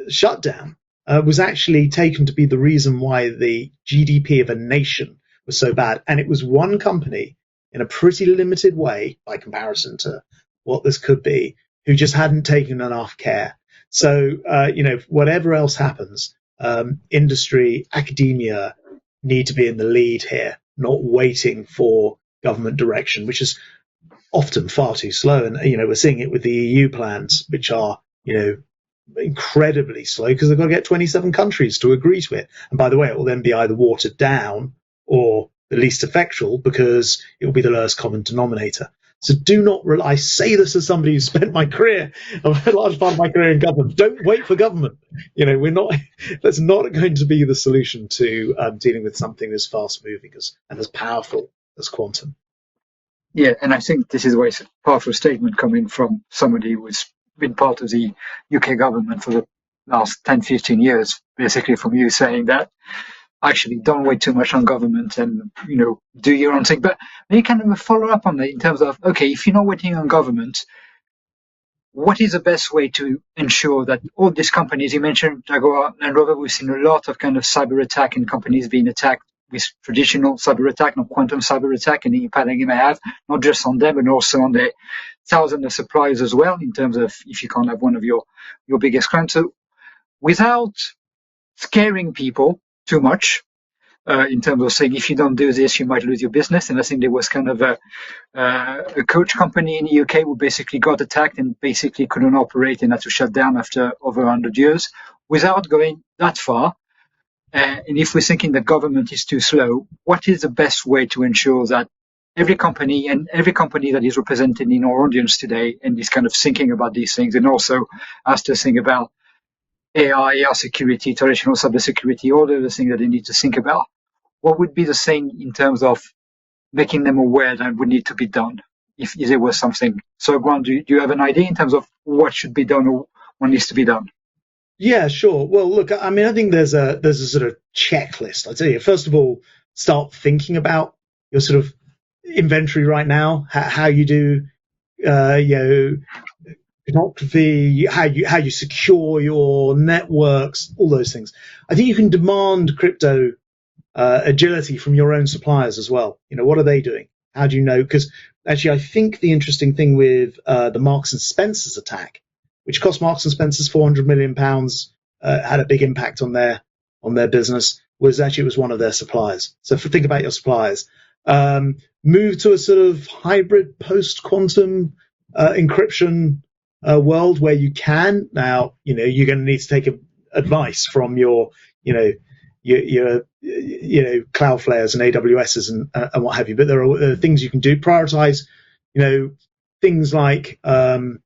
Speaker 3: shutdown was actually taken to be the reason why the GDP of a nation was so bad. And it was one company in a pretty limited way by comparison to what this could be, who just hadn't taken enough care. So, whatever else happens, industry, academia need to be in the lead here, not waiting for government direction, which is often far too slow. And, we're seeing it with the EU plans, which are, incredibly slow because they've got to get 27 countries to agree to it. And by the way, it will then be either watered down or the least effectual because it will be the lowest common denominator. So do not I say this as somebody who spent my career, a large part of my career in government. Don't wait for government. That's not going to be the solution to dealing with something as fast moving and as powerful as quantum.
Speaker 1: Yeah, and I think this is why it's a powerful statement coming from somebody who's been part of the UK government for the last 10, 15 years, basically from you saying that actually don't wait too much on government and, do your own thing. But maybe kind of a follow-up on that in terms of, okay, if you're not waiting on government, what is the best way to ensure that all these companies, you mentioned Jaguar Land Rover, we've seen a lot of kind of cyber attack and companies being attacked with traditional cyber attack, not quantum cyber attack, and the impact it may have, not just on them, but also on the thousands of suppliers as well, in terms of if you can't have one of your biggest clients. So without scaring people too much, in terms of saying, if you don't do this, you might lose your business. And I think there was kind of a coach company in the UK who basically got attacked and basically couldn't operate and had to shut down after over 100 years. Without going that far, and if we're thinking that government is too slow, what is the best way to ensure that every company that is represented in our audience today and is kind of thinking about these things, and also has to think about AI, AR security, traditional cyber security, all the other things that they need to think about, what would be the thing in terms of making them aware that would need to be done if there was something? So, Grant, do you have an idea in terms of what should be done or what needs to be done?
Speaker 3: Yeah, sure. Well, look, I mean, I think there's a sort of checklist. I'd say, first of all, start thinking about your sort of inventory right now, how you do, cryptography, how you secure your networks, all those things. I think you can demand crypto agility from your own suppliers as well. What are they doing? How do you know? Because actually, I think the interesting thing with the Marks and Spencer's attack, which cost Marks and Spencer's £400 million, had a big impact on their business, was actually it was one of their suppliers. So think about your suppliers. Move to a sort of hybrid post-quantum encryption world where you can. Now, you're going to need to take advice from your Cloudflares and AWSs and what have you. But there are things you can do. Prioritize, things like the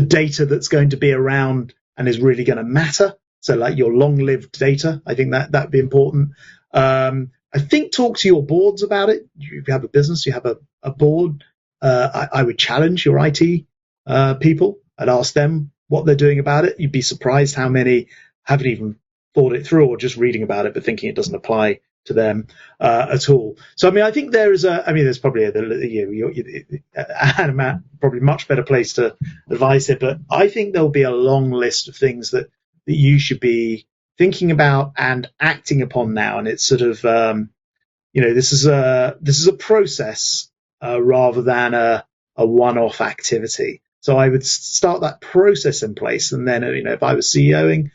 Speaker 3: data that's going to be around and is really going to matter. So like your long-lived data, I think that'd be important. I think talk to your boards about it. If you have a business, you have a board. I would challenge your IT people and ask them what they're doing about it. You'd be surprised how many haven't even thought it through or just reading about it but thinking it doesn't apply to them at all. So, I mean, I think there's probably Anna, Matt, probably much better place to advise it, but I think there'll be a long list of things that you should be thinking about and acting upon now. And it's sort of, this is a process rather than a one-off activity. So I would start that process in place. And then, if I was CEOing,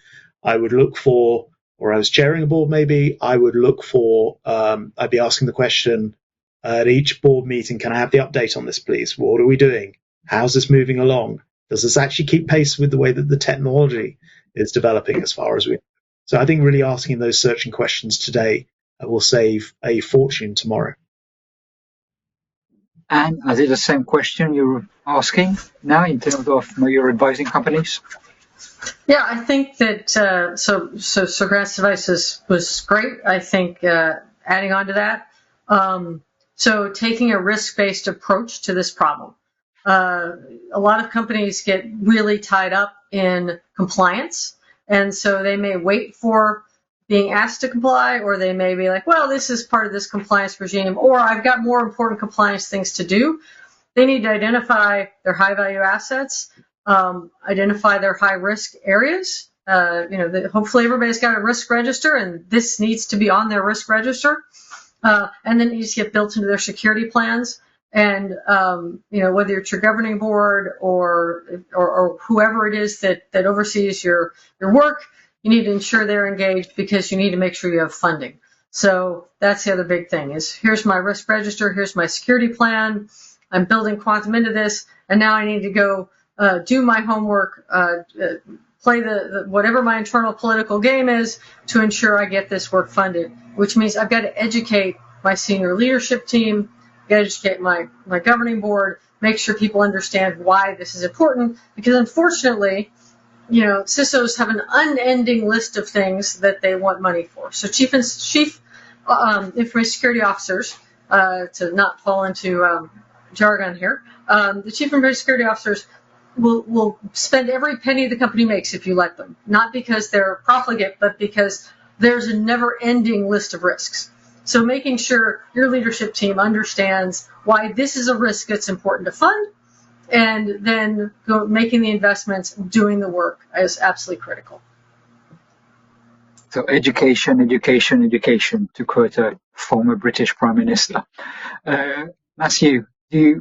Speaker 3: I would look for, or I was chairing a board maybe, I would look for, I'd be asking the question at each board meeting, can I have the update on this, please? What are we doing? How's this moving along? Does this actually keep pace with the way that the technology is developing as far as we know? So I think really asking those searching questions today will save a fortune tomorrow.
Speaker 1: And is it the same question you're asking now in terms of you're advising companies?
Speaker 2: Yeah, I think that so Grant's advice was great. I think adding on to that, so taking a risk-based approach to this problem. A lot of companies get really tied up in compliance, and so they may wait for being asked to comply, or they may be like, well, this is part of this compliance regime, or I've got more important compliance things to do. They need to identify their high-value assets, identify their high-risk areas. Hopefully everybody's got a risk register, and this needs to be on their risk register, and then it needs to get built into their security plans. And whether it's your governing board or whoever it is that oversees your work, you need to ensure they're engaged, because you need to make sure you have funding. So that's the other big thing is, here's my risk register, here's my security plan, I'm building quantum into this, and now I need to go do my homework, play the whatever my internal political game is to ensure I get this work funded, which means I've got to educate my senior leadership team, I've got to educate my governing board, make sure people understand why this is important, because unfortunately, CISOs have an unending list of things that they want money for. So chief information security officers, to not fall into jargon here, the chief information security officers will spend every penny the company makes if you let them, not because they're profligate, but because there's a never-ending list of risks. So making sure your leadership team understands why this is a risk that's important to fund, and then making the investments, doing the work is absolutely critical.
Speaker 1: So education, education, education, to quote a former British Prime Minister. Matthew,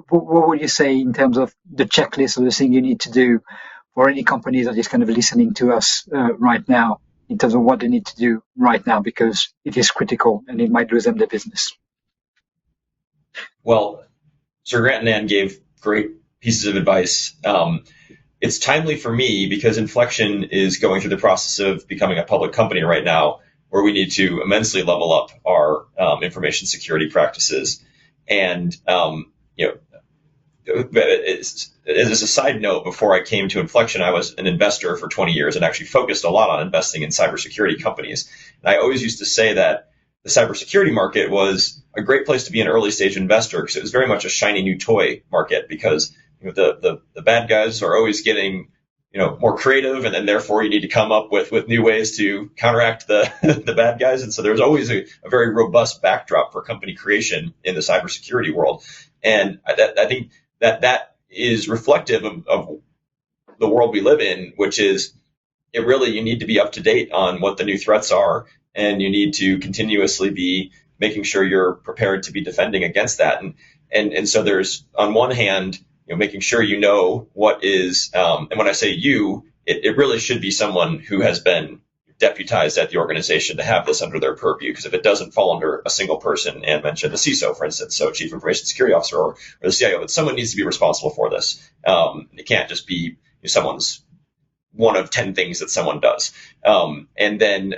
Speaker 1: what would you say in terms of the checklist or the thing you need to do for any company that is kind of listening to us right now, in terms of what they need to do right now, because it is critical and it might lose them their business?
Speaker 4: Well, Sir Grant and Ann gave great pieces of advice. It's timely for me because Inflection is going through the process of becoming a public company right now, where we need to immensely level up our information security practices. And as a side note, before I came to Inflection, I was an investor for 20 years and actually focused a lot on investing in cybersecurity companies. And I always used to say that the cybersecurity market was a great place to be an early stage investor because it was very much a shiny new toy market, because the bad guys are always getting more creative, and then therefore you need to come up with new ways to counteract the the bad guys. And so there's always a very robust backdrop for company creation in the cybersecurity world. And I think that is reflective of the world we live in, which is you need to be up to date on what the new threats are, and you need to continuously be making sure you're prepared to be defending against that. And so there's, on one hand, making sure what is, and when I say it really should be someone who has been deputized at the organization to have this under their purview, because if it doesn't fall under a single person, and mentioned the CISO, for instance, so Chief Information Security Officer, or the CIO, but someone needs to be responsible for this. It can't just be someone's one of 10 things that someone does. And then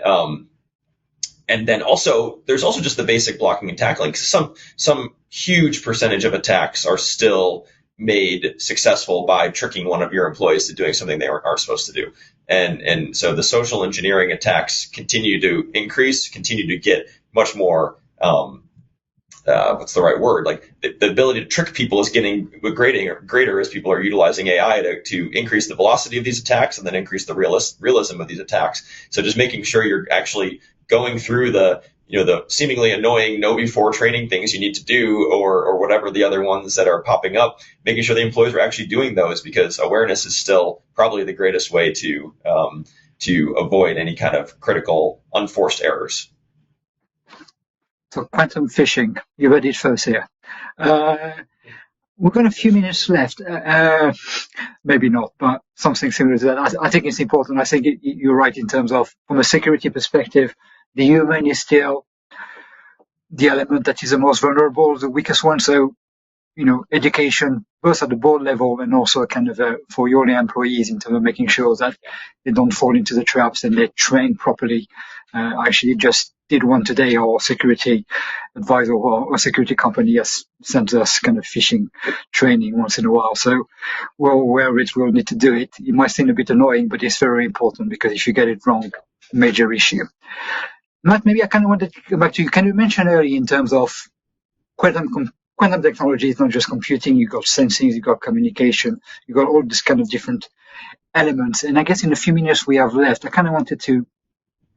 Speaker 4: also, there's also just the basic blocking and tackling. Some huge percentage of attacks are still made successful by tricking one of your employees to doing something they aren't supposed to do. And so the social engineering attacks continue to increase, continue to get much more, what's the right word? Like the ability to trick people is getting greater as people are utilizing AI to increase the velocity of these attacks and then increase the realism of these attacks. So just making sure you're actually going through the seemingly annoying know before training things you need to do, or whatever the other ones that are popping up, making sure the employees are actually doing those, because awareness is still probably the greatest way to avoid any kind of critical unforced errors.
Speaker 1: So quantum phishing, you heard it first here. We've got a few minutes left. Maybe not, but something similar to that. I think it's important. I think you're right in terms of, from a security perspective, the human is still the element that is the most vulnerable, the weakest one. So, education, both at the board level and also kind of for your employees, in terms of making sure that they don't fall into the traps and they're trained properly. I actually just did one today. Our security advisor or security company has sent us kind of phishing training once in a while. So we're aware of it. We'll need to do it. It might seem a bit annoying, but it's very important, because if you get it wrong, major issue. Matt, maybe I kind of wanted to go back to you. Can you mention earlier in terms of quantum technology is not just computing, you've got sensing, you've got communication, you've got all these kind of different elements. And I guess in the few minutes we have left, I kind of wanted to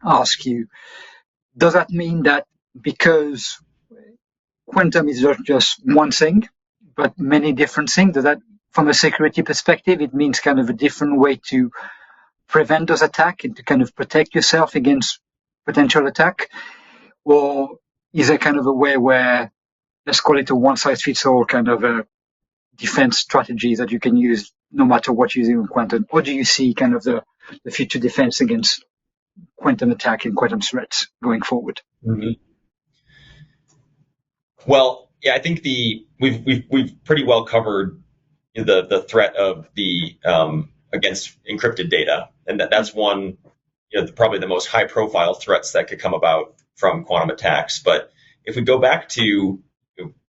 Speaker 1: ask you, does that mean that because quantum is not just one thing, but many different things, does that, from a security perspective, it means kind of a different way to prevent those attacks and to kind of protect yourself against potential attack? Or is there kind of a way where, let's call it a one-size-fits-all kind of a defense strategy that you can use no matter what you're using in quantum? Or do you see kind of the future defense against quantum attack and quantum threats going forward?
Speaker 4: Mm-hmm. Well, yeah, I think we've pretty well covered the threat of the against encrypted data, and that's one, probably the most high-profile threats that could come about from quantum attacks. But if we go back to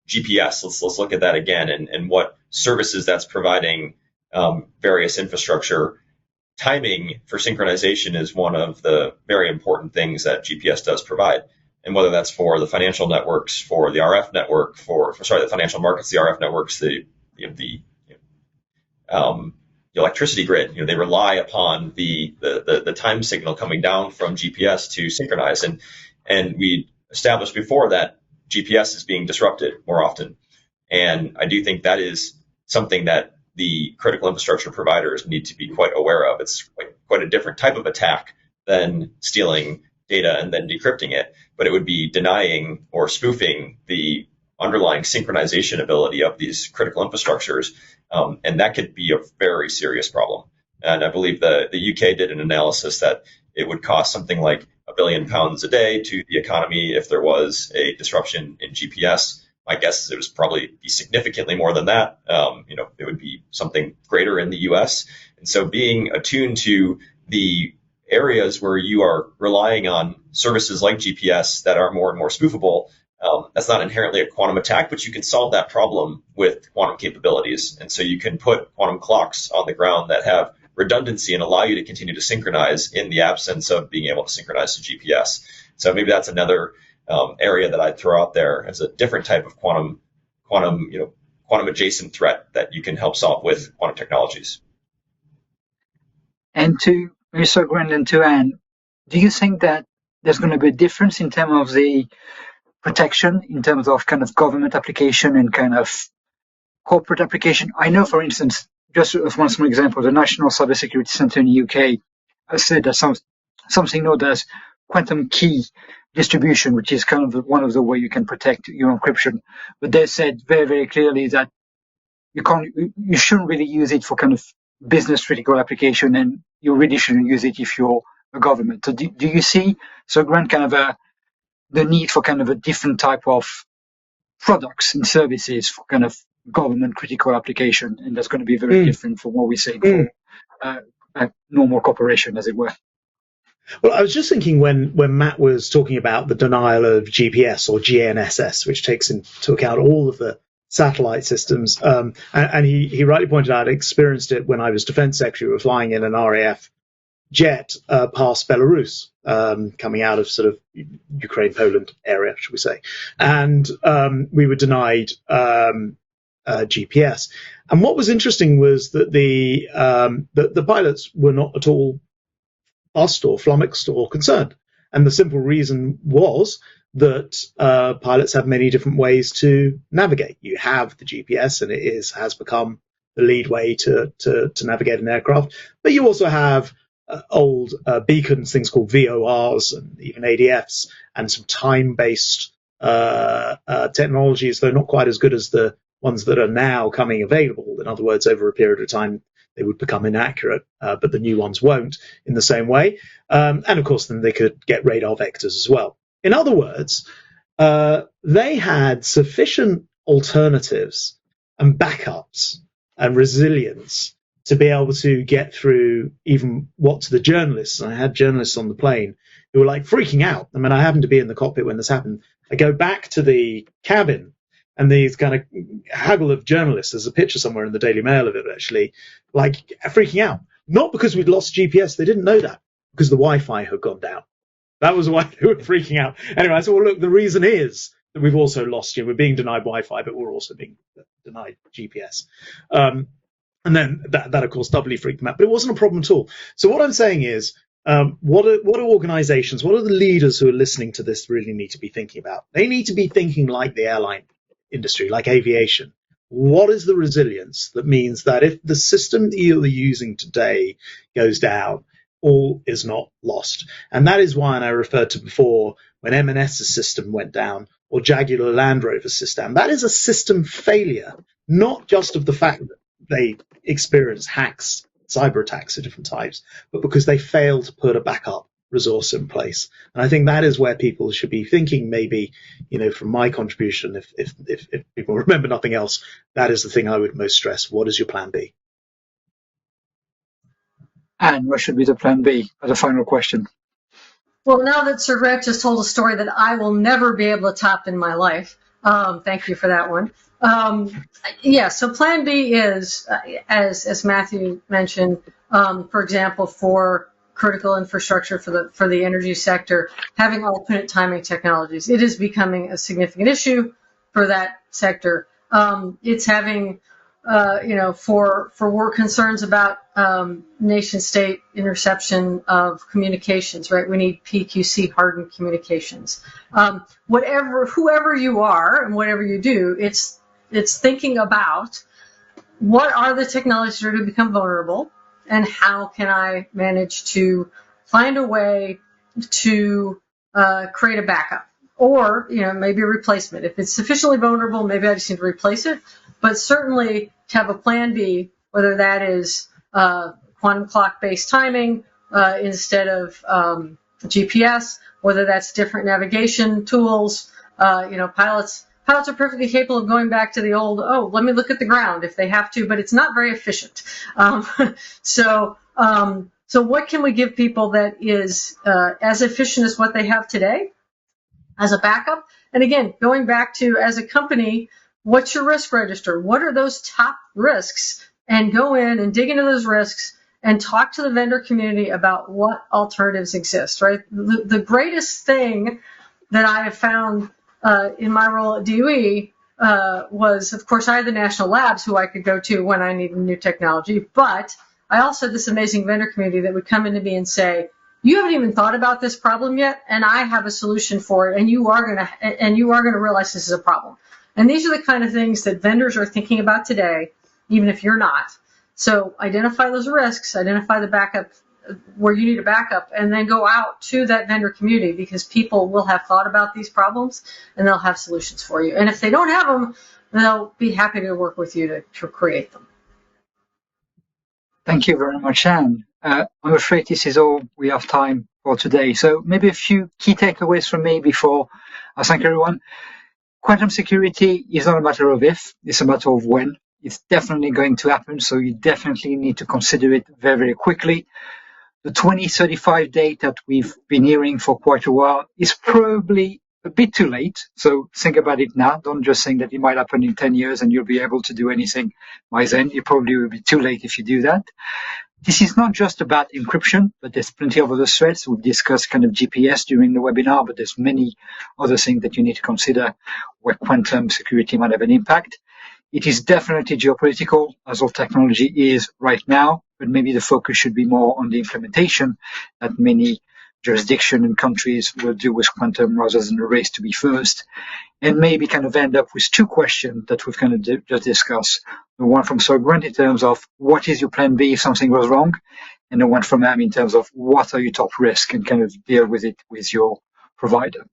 Speaker 4: GPS, let's look at that again, and what services that's providing various infrastructure. Timing for synchronization is one of the very important things that GPS does provide. And whether that's for the financial networks, for the RF network, the financial markets, the RF networks, the electricity grid, they rely upon the time signal coming down from GPS to synchronize. And we established before that GPS is being disrupted more often. And I do think that is something that the critical infrastructure providers need to be quite aware of. It's quite a different type of attack than stealing data and then decrypting it, but it would be denying or spoofing the underlying synchronization ability of these critical infrastructures. And that could be a very serious problem. And I believe the UK did an analysis that it would cost something like £1 billion a day to the economy if there was a disruption in GPS. My guess is it was probably be significantly more than that. It would be something greater in the US. And so being attuned to the areas where you are relying on services like GPS that are more and more spoofable, that's not inherently a quantum attack, but you can solve that problem with quantum capabilities. And so you can put quantum clocks on the ground that have redundancy and allow you to continue to synchronize in the absence of being able to synchronize to GPS. So maybe that's another area that I'd throw out there as a different type of quantum adjacent threat that you can help solve with quantum technologies.
Speaker 1: And to Mr. Grant and to Anne, do you think that there's going to be a difference in terms of the protection, in terms of kind of government application and kind of corporate application? I know, for instance, just as one small example, the National Cybersecurity Centre in the UK has said that something known as quantum key distribution, which is kind of one of the ways you can protect your encryption. But they said very, very clearly that you shouldn't really use it for kind of business critical application, and you really shouldn't use it if you're a government. So do you see, so Grant, kind of the need for kind of a different type of products and services for kind of government critical application, and that's going to be very different from what we say for a normal corporation, as it were.
Speaker 3: Well, I was just thinking when Matt was talking about the denial of GPS or GNSS, which takes into account all of the satellite systems, and he rightly pointed out, I experienced it when I was Defense Secretary. We were flying in an RAF jet past Belarus, coming out of sort of Ukraine, Poland area, should we say, and we were denied GPS. And what was interesting was that the pilots were not at all fussed or flummoxed or concerned. And the simple reason was that pilots have many different ways to navigate. You have the GPS, and it has become the lead way to navigate an aircraft. But you also have old beacons, things called VORs and even ADFs, and some time-based technologies, though not quite as good as the ones that are now coming available. In other words, over a period of time, they would become inaccurate, but the new ones won't in the same way. And of course, then they could get radar vectors as well. In other words, they had sufficient alternatives and backups and resilience to be able to get through even what to the journalists. And I had journalists on the plane who were like freaking out. I mean, I happened to be in the cockpit when this happened. I go back to the cabin, and these kind of haggle of journalists, there's a picture somewhere in the Daily Mail of it actually, like freaking out. Not because we'd lost GPS, they didn't know that, because the Wi-Fi had gone down. That was why they were freaking out. Anyway, I said, well, look, the reason is that we've also lost you. We're being denied Wi-Fi, but we're also being denied GPS. And then that of course, doubly freaked them out. But it wasn't a problem at all. So what I'm saying is, what are organizations, what are the leaders who are listening to this really need to be thinking about? They need to be thinking like the airline industry, like aviation. What is the resilience that means that if the system that you're using today goes down, all is not lost? And that is why, and I referred to before, when M&S's system went down, or Jaguar Land Rover's system, that is a system failure, not just of the fact that they experience hacks, cyber attacks of different types, but because they failed to put a backup resource in place. And I think that is where people should be thinking, maybe, from my contribution, if people remember nothing else, that is the thing I would most stress. What is your plan B?
Speaker 1: And what should be the plan B as a final question?
Speaker 2: Well, now that Sir Grant just told a story that I will never be able to top in my life, thank you for that one. So plan B is, as Matthew mentioned, for example, for critical infrastructure for the energy sector, having alternate timing technologies. It is becoming a significant issue for that sector. It's having, for war concerns about nation state interception of communications, right? We need PQC hardened communications. Whoever you are and whatever you do, it's thinking about what are the technologies that are to become vulnerable, and how can I manage to find a way to create a backup, or maybe a replacement. If it's sufficiently vulnerable, maybe I just need to replace it. But certainly to have a plan B, whether that is quantum clock-based timing instead of GPS, whether that's different navigation tools. Pilots are perfectly capable of going back to the old, let me look at the ground if they have to, but it's not very efficient. So what can we give people that is as efficient as what they have today as a backup? And again, going back to, as a company, what's your risk register? What are those top risks? And go in and dig into those risks and talk to the vendor community about what alternatives exist, right? The greatest thing that I have found in my role at DOE was, of course, I had the national labs who I could go to when I needed new technology, but I also had this amazing vendor community that would come into me and say, you haven't even thought about this problem yet, and I have a solution for it, and you are gonna realize this is a problem. And these are the kind of things that vendors are thinking about today, even if you're not. So identify those risks, identify the backup where you need a backup, and then go out to that vendor community, because people will have thought about these problems and they'll have solutions for you. And if they don't have them, they'll be happy to work with you to create them.
Speaker 1: Thank you very much, Anne. I'm afraid this is all we have time for today. So maybe a few key takeaways from me before I thank everyone. Quantum security is not a matter of if, it's a matter of when. It's definitely going to happen, so you definitely need to consider it very, very quickly. The 2035 date that we've been hearing for quite a while is probably a bit too late. So think about it now. Don't just think that it might happen in 10 years and you'll be able to do anything by then. It probably will be too late if you do that. This is not just about encryption, but there's plenty of other threats. We've discussed kind of GPS during the webinar, but there's many other things that you need to consider where quantum security might have an impact. It is definitely geopolitical, as all technology is right now, but maybe the focus should be more on the implementation that many jurisdictions and countries will do with quantum rather than a race to be first. And maybe kind of end up with two questions that we've kind of just discussed. The one from Sir Grant in terms of what is your plan B if something goes wrong? And the one from Am in terms of what are your top risks, and kind of deal with it with your provider.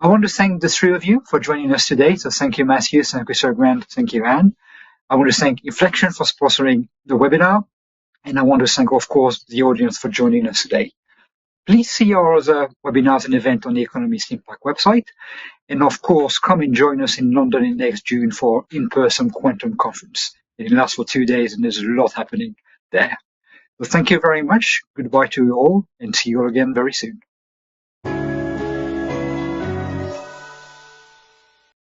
Speaker 1: I want to thank the three of you for joining us today. So thank you, Matthew. Thank you, Sir Grant. Thank you, Anne. I want to thank Inflection for sponsoring the webinar. And I want to thank, of course, the audience for joining us today. Please see our other webinars and events on the Economist Impact website. And of course, come and join us in London in next June for in-person quantum conference. It lasts for 2 days and there's a lot happening there. So thank you very much. Goodbye to you all, and see you all again very soon.